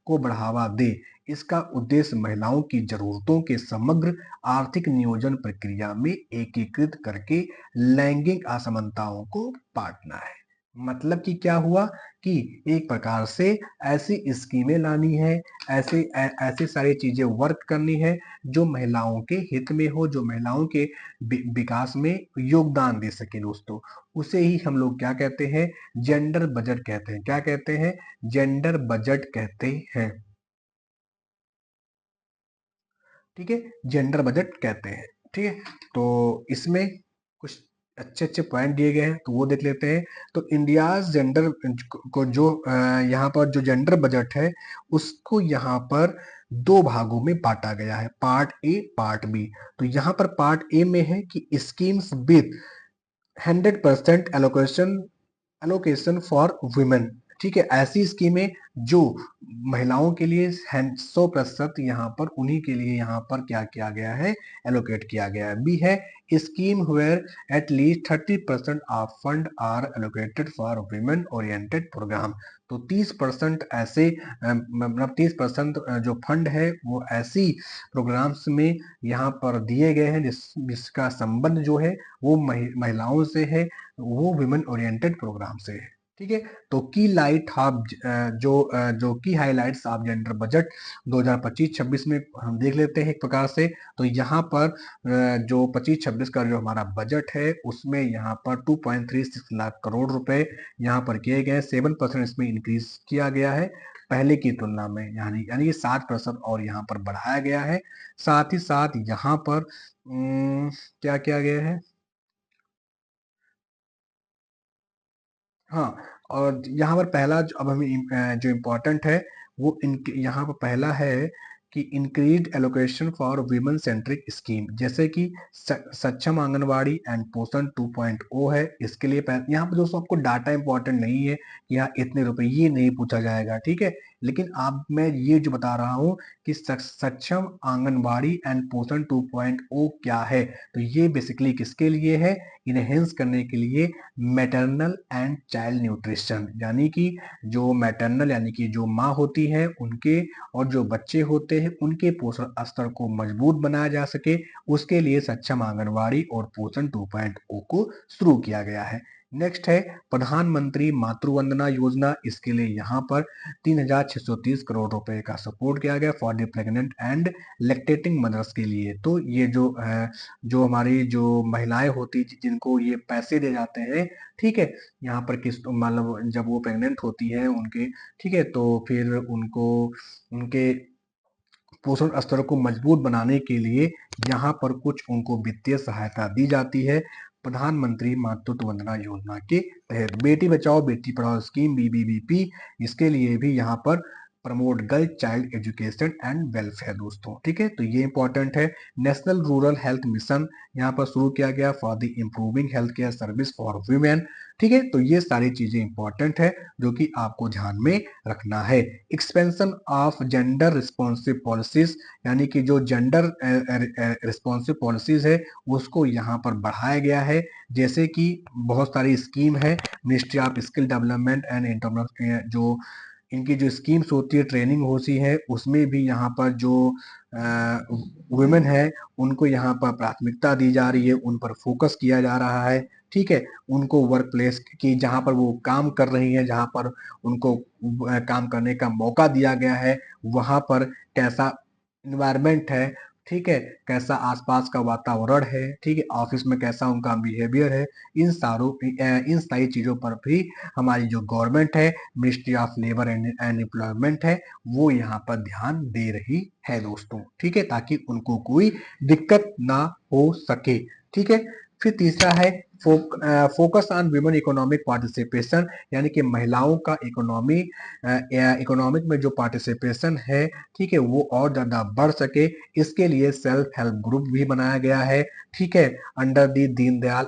को बढ़ावा दे। इसका उद्देश्य महिलाओं की जरूरतों के समग्र आर्थिक नियोजन प्रक्रिया में एकीकृत करके लैंगिक असमानताओं को पाटना है। मतलब कि क्या हुआ कि एक प्रकार से ऐसी स्कीमें लानी है, ऐसी सारी चीजें वर्क करनी है जो महिलाओं के हित में हो, जो महिलाओं के विकास में योगदान दे सके दोस्तों। उसे ही हम लोग क्या कहते हैं? जेंडर बजट कहते हैं। क्या कहते हैं? जेंडर बजट कहते हैं। ठीक है, जेंडर बजट कहते हैं। ठीक है, तो इसमें कुछ अच्छे अच्छे पॉइंट दिए गए हैं, तो वो देख लेते हैं। तो इंडिया जेंडर को जो यहाँ पर जो जेंडर बजट है उसको यहाँ पर दो भागों में बांटा गया है, पार्ट ए पार्ट बी। तो यहाँ पर पार्ट ए में है कि schemes with 100% allocation for women. ठीक है, ऐसी स्कीमें जो महिलाओं के लिए 100% यहाँ पर उन्हीं के लिए यहाँ पर क्या किया गया है? एलोकेट किया गया है। बी है scheme where at least 30% of fund are allocated for women oriented programme. तो 30% ऐसे मतलब 30% जो फंड है वो ऐसी प्रोग्राम्स में यहाँ पर दिए गए हैं जिसका संबंध जो है वो महिलाओं से है, वो वुमेन ओरिएंटेड प्रोग्राम से है। ठीक है, तो जो की हाइलाइट्स ऑफ जेंडर बजट 2025-26 में हम देख लेते हैं एक प्रकार से। तो यहाँ पर जो 25-26 का जो हमारा बजट है उसमें यहाँ पर 2.36 लाख करोड़ रुपए यहाँ पर किए गए, 7% इसमें इंक्रीज किया गया है पहले की तुलना में, यानी 7% और यहाँ पर बढ़ाया गया है। साथ ही साथ यहाँ पर क्या किया गया है? हाँ, और यहाँ पर पहला अब हमें जो इम्पोर्टेंट है वो यहाँ पर पहला है कि increase allocation for women centric scheme, जैसे कि सक्षम आंगनवाड़ी एंड पोषण 2.0 है। इसके लिए यहाँ पर दोस्तों आपको डाटा इंपॉर्टेंट नहीं है कि यहाँ इतने रुपए, ये नहीं पूछा जाएगा। ठीक है, लेकिन आप मैं ये जो बता रहा हूँ कि सक्षम आंगनबाड़ी एंड पोषण 2.0 क्या है, तो ये बेसिकली किसके लिए है, इनहेंस करने के लिए मैटरनल एंड चाइल्ड न्यूट्रिशन, यानी कि जो मैटरनल यानी कि जो माँ होती है उनके और जो बच्चे होते हैं उनके पोषण स्तर को मजबूत बनाया जा सके, उसके लिए सक्षम आंगनबाड़ी और पोषण 2.0 को शुरू किया गया है। नेक्स्ट है प्रधानमंत्री मातृ वंदना योजना, इसके लिए यहाँ पर 3,630 करोड़ रुपए का सपोर्ट किया गया for the pregnant and lactating mothers के लिए। तो ये जो हमारी जो महिलाएं होती जिनको ये पैसे दे जाते हैं, ठीक है, यहाँ पर किस मतलब जब वो प्रेग्नेंट होती है उनके, ठीक है, तो फिर उनको उनके पोषण स्तर को मजबूत बनाने के लिए यहाँ पर कुछ उनको वित्तीय सहायता दी जाती है प्रधानमंत्री मातृत्व वंदना योजना के तहत। बेटी बचाओ बेटी पढ़ाओ स्कीम बीबीबीपी, इसके लिए भी यहाँ पर promote girl child education and welfare दोस्तों, ठीक है, तो ये इंपॉर्टेंट है। नेशनल रूरल हेल्थ मिशन यहाँ पर शुरू किया गया for the improving health care service for women, ठीक है, तो ये सारी चीजें इंपॉर्टेंट है जो कि आपको ध्यान में रखना है। Expansion of gender responsive policies, यानी कि जो जेंडर रिस्पॉन्सिव पॉलिसीज है उसको यहाँ पर बढ़ाया गया है, जैसे कि बहुत सारी स्कीम है, ministry of skill development and entrepreneurship, जो इनकी जो स्कीम्स होती है ट्रेनिंग होती है उसमें भी यहाँ पर जो वुमेन है उनको यहाँ पर प्राथमिकता दी जा रही है, उन पर फोकस किया जा रहा है, ठीक है, उनको वर्क प्लेस की जहाँ पर वो काम कर रही है, जहाँ पर उनको काम करने का मौका दिया गया है वहाँ पर कैसा इन्वायरमेंट है, ठीक है, कैसा आसपास का वातावरण है, ठीक है, ऑफिस में कैसा उनका बिहेवियर है, इन सारी चीजों पर भी हमारी जो गवर्नमेंट है ministry of labour and employment है वो यहाँ पर ध्यान दे रही है दोस्तों, ठीक है, ताकि उनको कोई दिक्कत ना हो सके, ठीक है। फिर तीसरा है focus on women economic participation, यानी कि महिलाओं का इकोनॉमिक में जो पार्टिसिपेशन है, ठीक है, वो और ज्यादा बढ़ सके, इसके लिए सेल्फ हेल्प ग्रुप भी बनाया गया है, ठीक है, अंडर दी दीनदयाल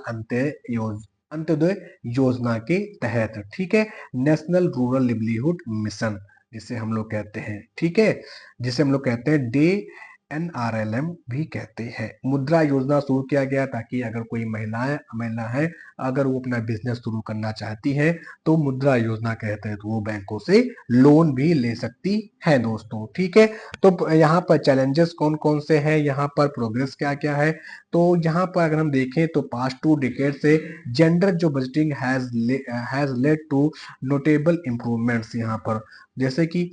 अंत्योदय योजना के तहत, ठीक है, नेशनल रूरल लिवलीहुड मिशन जिसे हम लोग कहते हैं, ठीक है, जिसे हम लोग कहते हैं डे NRLM भी कहते हैं। मुद्रा योजना शुरू किया गया ताकि अगर कोई महिला है अगर वो अपना बिजनेस शुरू करना चाहती है तो मुद्रा योजना के तहत वो बैंकों से लोन भी ले सकती है दोस्तों, ठीक है। तो यहाँ पर चैलेंजेस कौन कौन से हैं, यहाँ पर प्रोग्रेस क्या क्या है, तो यहाँ पर अगर हम देखें तो पास्ट 2 डिकेड से जेंडर जो budgeting has led to notable improvements, यहाँ पर जैसे कि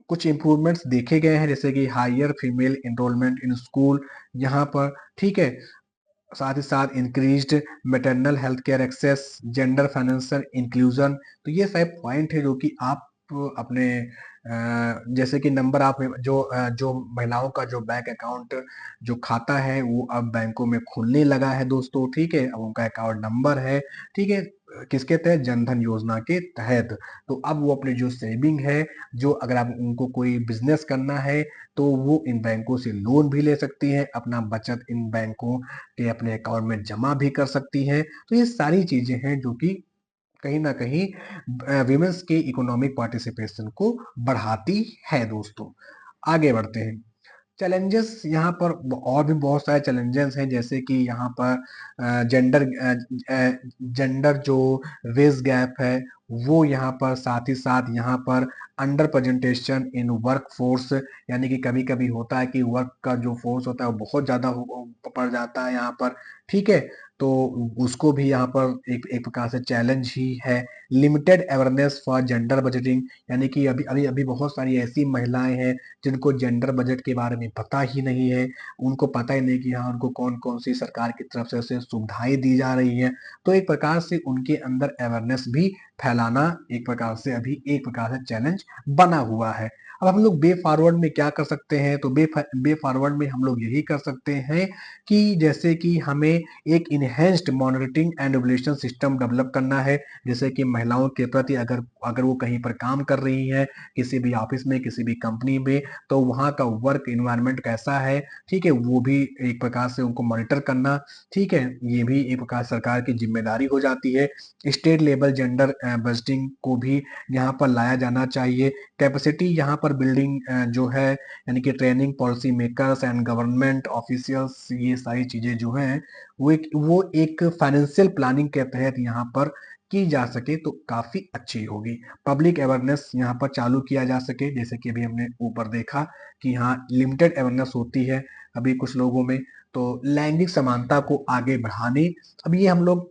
कुछ इंप्रूवमेंट्स देखे गए हैं, जैसे कि higher female enrolment in school यहाँ पर, ठीक है, साथ ही साथ increased maternal health care access, gender financial inclusion, तो ये सारे पॉइंट है जो कि आप अपने जैसे कि नंबर आप जो महिलाओं का जो बैंक अकाउंट जो खाता है वो अब बैंकों में खुलने लगा है दोस्तों, ठीक है, अब उनका अकाउंट नंबर है, ठीक है, किसके तहत, जनधन योजना के तहत। तो अब वो अपनी जो सेविंग है, जो अगर आप उनको कोई बिजनेस करना है तो वो इन बैंकों से लोन भी ले सकती है, अपना बचत इन बैंकों के अपने अकाउंट में जमा भी कर सकती है। तो ये सारी चीजें हैं जो कि कहीं ना कहीं विमेंस के इकोनॉमिक पार्टिसिपेशन को बढ़ाती है दोस्तों। आगे बढ़ते हैं। चैलेंजेस यहाँ पर और भी बहुत सारे चैलेंजेस हैं, जैसे कि यहाँ पर जेंडर जो वेज गैप है वो यहाँ पर, साथ ही साथ यहाँ पर under presentation in work force, यानी कि कभी कभी होता है कि वर्क का जो फोर्स होता है वो बहुत ज्यादा पड़ जाता है यहाँ पर, ठीक है, तो उसको भी यहाँ पर एक एक प्रकार से चैलेंज ही है। Limited awareness for gender budgeting, यानी कि अभी अभी अभी बहुत सारी ऐसी महिलाएं हैं जिनको जेंडर बजट के बारे में पता ही नहीं है, उनको पता ही नहीं कि हाँ उनको कौन कौन सी सरकार की तरफ से सुविधाएं दी जा रही हैं, तो एक प्रकार से उनके अंदर अवेयरनेस भी फैलाना एक प्रकार से अभी एक प्रकार से चैलेंज बना हुआ है। अब हम लोग बे फॉरवर्ड में क्या कर सकते हैं, तो बे फॉरवर्ड में हम लोग यही कर सकते हैं कि जैसे कि हमें एक enhanced monitoring and regulation system develop करना है, जैसे कि महिलाओं के प्रति अगर अगर वो कहीं पर काम कर रही हैं, किसी भी ऑफिस में, किसी भी कंपनी में, तो वहाँ का वर्क एनवायरनमेंट कैसा है, ठीक है, वो भी एक प्रकार से उनको मॉनिटर करना, ठीक है, ये भी एक प्रकार सरकार की जिम्मेदारी हो जाती है। स्टेट लेवल जेंडर बजटिंग को भी यहाँ पर लाया जाना चाहिए। कैपेसिटी यहाँ पर बिल्डिंग जो है, यानी कि training policy makers and government officials, ये सारी चीजें जो हैं वो एक फाइनेंशियल प्लानिंग के तहत यहाँ पर की जा सके तो काफी अच्छी होगी। पब्लिक अवेयरनेस यहाँ पर चालू किया जा सके, जैसे कि अभी हमने ऊपर देखा कि यहाँ लिमिटेड अवेयरनेस होती है अभी कुछ लोगों में। तो लैंगिक समानता को आगे बढ़ाने, अब ये हम लोग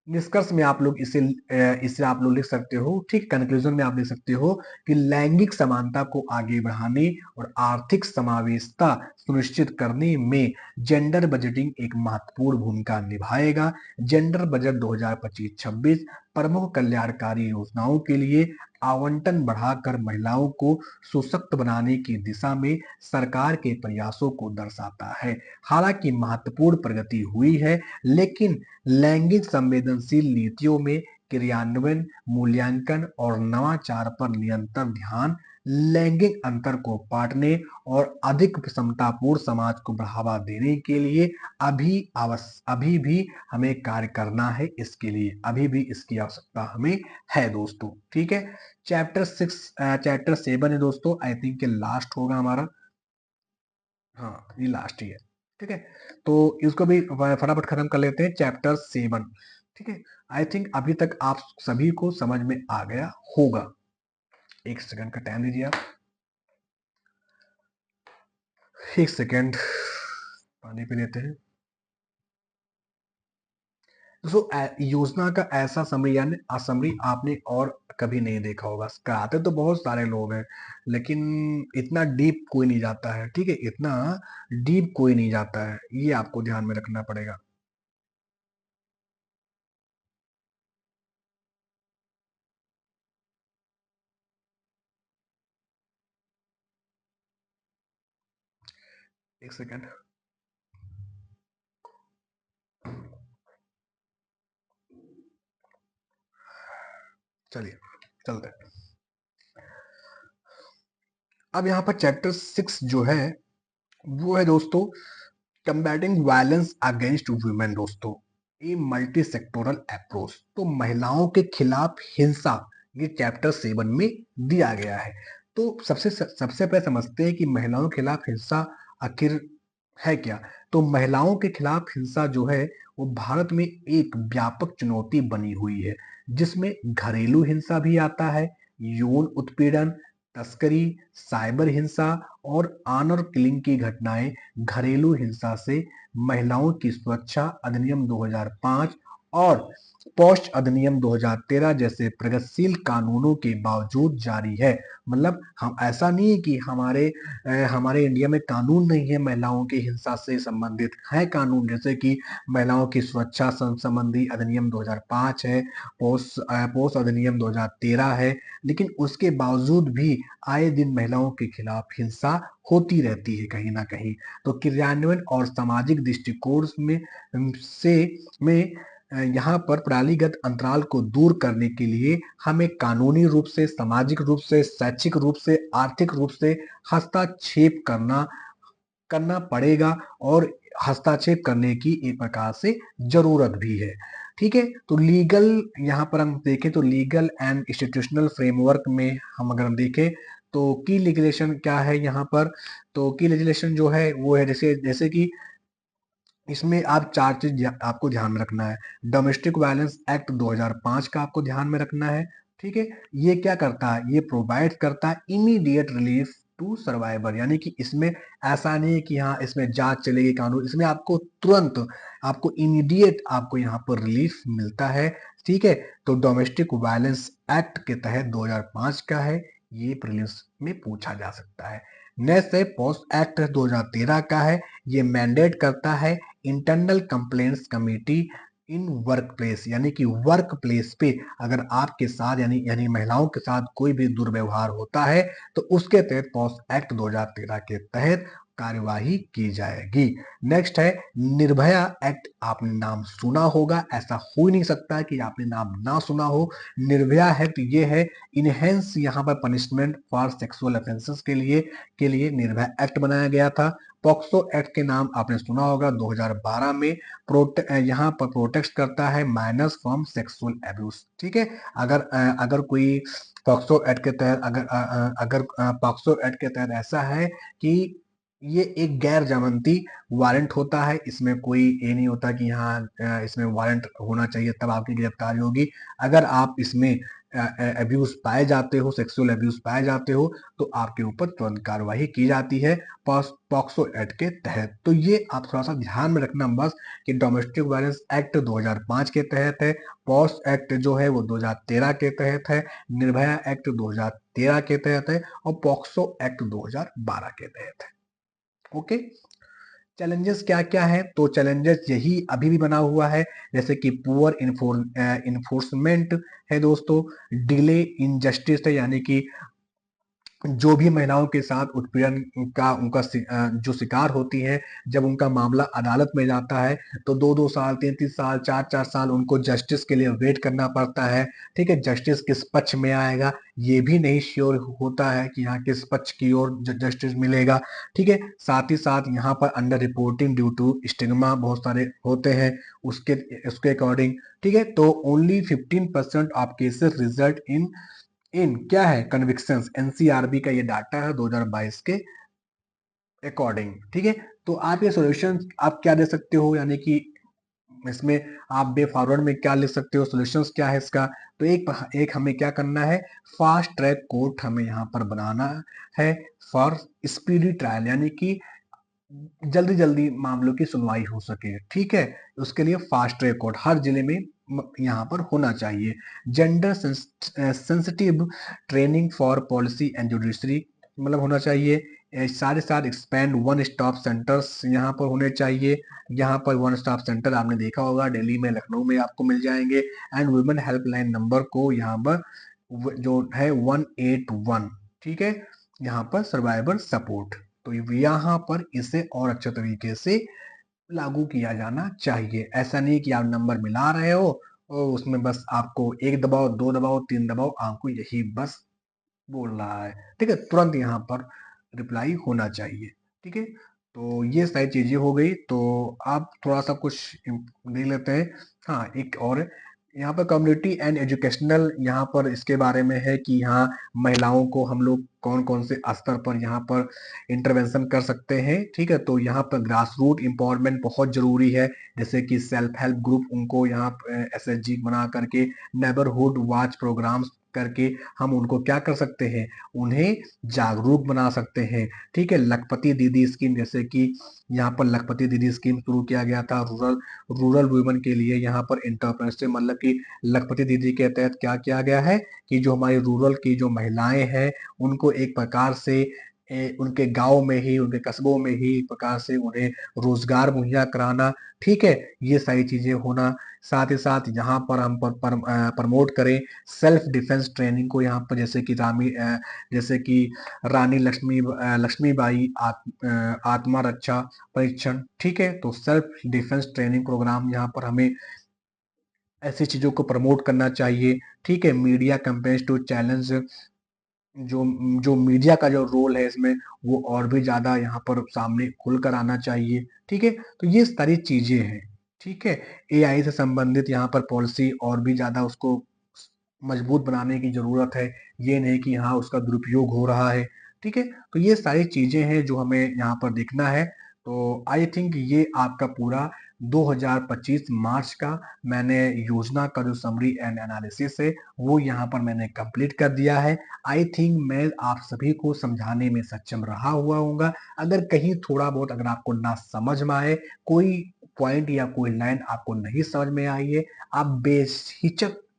निष्कर्ष में आप लोग इसे आप लोग लिख सकते हो, ठीक, कंक्लूजन में आप लिख सकते हो कि लैंगिक समानता को आगे बढ़ाने और आर्थिक समावेशिता सुनिश्चित करने में जेंडर बजटिंग एक महत्वपूर्ण भूमिका निभाएगा। जेंडर बजट 2025-26 प्रमुख कल्याणकारी योजनाओं के लिए आवंटन बढ़ाकर महिलाओं को सशक्त बनाने की दिशा में सरकार के प्रयासों को दर्शाता है। हालांकि महत्वपूर्ण प्रगति हुई है, लेकिन लैंगिक संवेदनशील नीतियों में क्रियान्वयन, मूल्यांकन और नवाचार पर निरंतर ध्यान लैंगिक अंतर को पाटने और अधिक समतापूर्ण समाज को बढ़ावा देने के लिए अभी भी हमें कार्य करना है। इसके लिए अभी भी इसकी आवश्यकता हमें है दोस्तों, ठीक है। चैप्टर 7 है दोस्तों, आई थिंक ये लास्ट होगा हमारा, हाँ ये लास्ट ही है, ठीक है। तो इसको भी फटाफट खत्म कर लेते हैं, चैप्टर 7, ठीक है। आई थिंक अभी तक आप सभी को समझ में आ गया होगा। एक सेकंड का टाइम दीजिए आप, एक सेकंड पानी पी लेते हैं। दोस्तों योजना का ऐसा समरी यानी असमरी आपने और कभी नहीं देखा होगा। कराते तो बहुत सारे लोग हैं, लेकिन इतना डीप कोई नहीं जाता है, ठीक है, इतना डीप कोई नहीं जाता है, ये आपको ध्यान में रखना पड़ेगा। एक सेकंड, चलिए चलते हैं। अब यहाँ पर चैप्टर 6 जो है वो है दोस्तों कंबैटिंग वायलेंस अगेंस्ट वुमेन दोस्तों, ये मल्टी सेक्टोरल अप्रोच, तो महिलाओं के खिलाफ हिंसा, ये चैप्टर 7 में दिया गया है। तो सबसे पहले समझते हैं कि महिलाओं के खिलाफ हिंसा आखिर है क्या। तो महिलाओं के खिलाफ हिंसा जो है वो भारत में एक व्यापक चुनौती बनी हुई है, जिसमें घरेलू हिंसा भी आता है, यौन उत्पीड़न, तस्करी, साइबर हिंसा और ऑनर किलिंग की घटनाएं। घरेलू हिंसा से महिलाओं की सुरक्षा अधिनियम 2005 और पोस्ट अधिनियम 2013 जैसे प्रगतिशील कानूनों के बावजूद जारी है। मतलब हम ऐसा नहीं है कि हमारे इंडिया में कानून नहीं है, महिलाओं की हिंसा से संबंधित है कानून, जैसे कि महिलाओं की सुरक्षा संबंधी अधिनियम 2005 है, पोस्ट अधिनियम 2013 है, लेकिन उसके बावजूद भी आए दिन महिलाओं के खिलाफ हिंसा होती रहती है कहीं ना कहीं। तो क्रियान्वयन और सामाजिक दृष्टिकोण में यहाँ पर प्रणालीगत अंतराल को दूर करने के लिए हमें कानूनी रूप से, सामाजिक रूप से, शैक्षिक रूप से, आर्थिक रूप से हस्तक्षेप करना करना पड़ेगा, और हस्तक्षेप करने की एक प्रकार से जरूरत भी है, ठीक है। तो लीगल, यहाँ पर हम देखें तो लीगल एंड इंस्टीट्यूशनल फ्रेमवर्क में हम अगर हम देखें तो की लेजिस्लेशन क्या है यहाँ पर। तो की लेजिस्लेशन जो है वो है, जैसे जैसे कि इसमें आप चार चीज आपको ध्यान में रखना है। डोमेस्टिक वायलेंस एक्ट 2005 का आपको ध्यान में रखना है, ठीक है। ये क्या करता है, ये प्रोवाइड करता है इमीडिएट रिलीफ टू सर्वाइवर, यानी कि इसमें ऐसा नहीं है कि हाँ इसमें जांच चलेगी कानून, इसमें आपको तुरंत, आपको इमीडिएट आपको यहाँ पर रिलीफ मिलता है, ठीक है। तो डोमेस्टिक वायलेंस एक्ट के तहत 2005 का है, ये प्रीलिम्स में पूछा जा सकता है। नेक्स्ट है पोस्ट एक्ट 2013 का है, ये मैंडेट करता है internal complaints committee in work place, यानी कि वर्क प्लेस पे अगर आपके साथ यानी यानी महिलाओं के साथ कोई भी दुर्व्यवहार होता है तो उसके तहत पॉक्सो एक्ट 2013 के तहत कार्यवाही की जाएगी। नेक्स्ट है निर्भया एक्ट। आपने नाम सुना होगा, ऐसा हो ही नहीं सकता कि आपने नाम ना सुना हो। निर्भया एक्ट ये है इनहेंस यहाँ पर पनिशमेंट फॉर सेक्सुअल ऑफेंसेस के लिए निर्भया एक्ट बनाया गया था। पॉक्सो एक्ट के नाम आपने सुना होगा, 2012 में यहाँ पर प्रोटेक्ट करता है माइनस फ्रॉम सेक्सुअल एब्यूज। ठीक है, अगर कोई पॉक्सो एक्ट के तहत अगर पॉक्सो एक्ट के तहत ऐसा है कि ये एक गैर जमानती वारंट होता है, इसमें कोई ये नहीं होता कि यहाँ इसमें वारंट होना चाहिए तब आपकी गिरफ्तारी होगी। अगर आप इसमें अब्यूज पाए जाते हो, सेक्सुअल अब्यूज पाए जाते हो, तो आपके ऊपर तुरंत कार्रवाई की जाती है पॉक्सो एक्ट के तहत। तो ये आप थोड़ा सा ध्यान में रखना बस कि डोमेस्टिक वायलेंस एक्ट 2005 के तहत है, पॉक्स एक्ट जो है वो 2013 के तहत है, निर्भया एक्ट 2013 के तहत है और पॉक्सो एक्ट 2012 के तहत है। ओके, चैलेंजेस क्या क्या है? तो चैलेंजेस यही अभी भी बना हुआ है, जैसे कि पुअर इन्फोर्समेंट है दोस्तों, डिले इन जस्टिस है, यानी कि जो भी महिलाओं के साथ उत्पीड़न का जो शिकार होती हैं, जब उनका मामला अदालत में जाता है तो 2-2 साल, 3-3 साल, 4-4 साल उनको जस्टिस के लिए वेट करना पड़ता है। ठीक है, जस्टिस किस पक्ष में आएगा ये भी नहीं श्योर होता है कि यहाँ किस पक्ष की ओर जस्टिस मिलेगा। ठीक है, साथ ही साथ यहाँ पर underreporting due to stigma बहुत सारे होते हैं उसके उसके अकॉर्डिंग। ठीक है, तो only 15% of cases result in क्या है कन्विक्शंस। एनसीआरबी का ये डाटा है 2022 के अकॉर्डिंग। ठीक है, तो आप ये सॉल्यूशन आप क्या दे सकते हो, यानी कि इसमें आप बे फॉरवर्ड में क्या लिख सकते हो, सॉल्यूशंस क्या है इसका? तो एक हमें क्या करना है, फास्ट ट्रैक कोर्ट हमें यहाँ पर बनाना है फॉर स्पीडी ट्रायल, यानी कि जल्दी जल्दी मामलों की सुनवाई हो सके। ठीक है, उसके लिए फास्ट ट्रैक कोर्ट हर जिले में यहाँ पर होना चाहिए। Gender sensitive training for policy and judiciary मतलब होना चाहिए। सारे साथ एक्सपैंड वन स्टॉप सेंटर्स यहाँ पर होने चाहिए। यहाँ पर वन स्टॉप सेंटर आपने देखा होगा दिल्ली में, लखनऊ में आपको मिल जाएंगे। एंड वुमेन हेल्पलाइन नंबर को यहाँ पर जो है 181। ठीक है, यहाँ पर सर्वाइवर सपोर्ट, तो यहाँ पर इसे और अच्छे तरीके से लागू किया जाना चाहिए। ऐसा नहीं कि आप नंबर मिला रहे हो और उसमें बस आपको एक दबाओ, दो दबाओ, तीन दबाओ, आपको यही बस बोल रहा है। ठीक है, तुरंत यहाँ पर रिप्लाई होना चाहिए। ठीक है, तो ये सारी चीजें हो गई, तो आप थोड़ा सा कुछ देख लेते हैं। हाँ, एक और यहाँ पर कम्युनिटी एंड एजुकेशनल, यहाँ पर इसके बारे में है कि यहाँ महिलाओं को हम लोग कौन कौन से स्तर पर यहाँ पर इंटरवेंशन कर सकते हैं। ठीक है, तो यहाँ पर ग्रास रूट एम्पावरमेंट बहुत जरूरी है, जैसे कि सेल्फ हेल्प ग्रुप उनको यहाँ एसएचजी बना करके, नेबरहुड वॉच प्रोग्राम्स करके हम उनको क्या कर सकते हैं, उन्हें जागरूक बना सकते हैं। ठीक है, लखपति दीदी स्कीम, जैसे कि यहाँ पर लखपति दीदी स्कीम शुरू किया गया था रूरल वुमेन के लिए। यहाँ पर एंटरप्रेन्योरशिप मतलब कि लखपति दीदी के तहत क्या किया गया है कि जो हमारी रूरल की जो महिलाएं हैं उनको एक प्रकार से उनके गांव में ही, उनके कस्बों में ही एक प्रकार से उन्हें रोजगार मुहैया कराना। ठीक है, ये सारी चीजें होना। साथ ही साथ यहाँ पर हम प्रमोट करें सेल्फ डिफेंस ट्रेनिंग को, यहाँ पर जैसे कि रानी लक्ष्मीबाई आत्मा रक्षा परीक्षण। ठीक है, तो सेल्फ डिफेंस ट्रेनिंग प्रोग्राम यहाँ पर हमें ऐसी चीजों को प्रमोट करना चाहिए। ठीक है, मीडिया कैंपेन्स टू चैलेंज, जो जो मीडिया का जो रोल है इसमें वो और भी ज्यादा यहाँ पर सामने खुलकर आना चाहिए। ठीक है, तो ये सारी चीजें हैं। ठीक है, एआई से संबंधित यहाँ पर पॉलिसी और भी ज्यादा उसको मजबूत बनाने की जरूरत है, ये नहीं कि यहाँ उसका दुरुपयोग हो रहा है। ठीक है, तो ये सारी चीजें हैं जो हमें यहाँ पर देखना है। तो आई थिंक ये आपका पूरा 2025 मार्च का मैंने योजना का जो समरी एंड एनालिसिस है वो यहाँ पर मैंने कंप्लीट कर दिया है। आई थिंक मैं आप सभी को समझाने में सक्षम रहा हुआ हूँगा। अगर कहीं थोड़ा बहुत अगर आपको ना समझ में आए, कोई पॉइंट या कोई लाइन आपको नहीं समझ में आई है, आप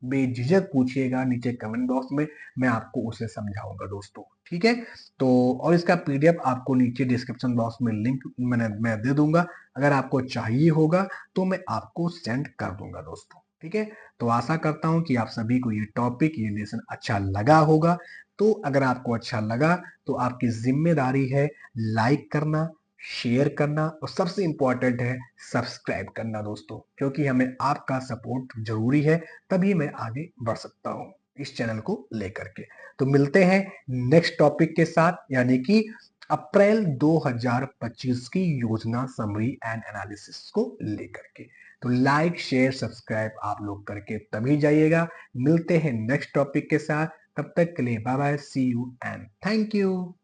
बेझिझक पूछिएगा नीचे कमेंट बॉक्स में, मैं आपको उसे समझाऊंगा दोस्तों। ठीक है, तो और इसका पीडीएफ आपको नीचे डिस्क्रिप्शन बॉक्स में लिंक मैं दे दूंगा, अगर आपको चाहिए होगा तो मैं आपको सेंड कर दूंगा दोस्तों। ठीक है, तो आशा करता हूं कि आप सभी को ये टॉपिक, ये लेसन अच्छा लगा होगा। तो अगर आपको अच्छा लगा तो आपकी जिम्मेदारी है लाइक करना, शेयर करना और सबसे इंपॉर्टेंट है सब्सक्राइब करना दोस्तों, क्योंकि हमें आपका सपोर्ट जरूरी है, तभी मैं आगे बढ़ सकता हूँ इस चैनल को लेकर के। तो मिलते हैं नेक्स्ट टॉपिक के साथ, यानी कि अप्रैल 2025 की योजना समरी एंड एनालिसिस को लेकर के। तो लाइक शेयर सब्सक्राइब आप लोग करके तभी जाइएगा। मिलते हैं नेक्स्ट टॉपिक के साथ, तब तक के लिए bye bye, see you and thank you.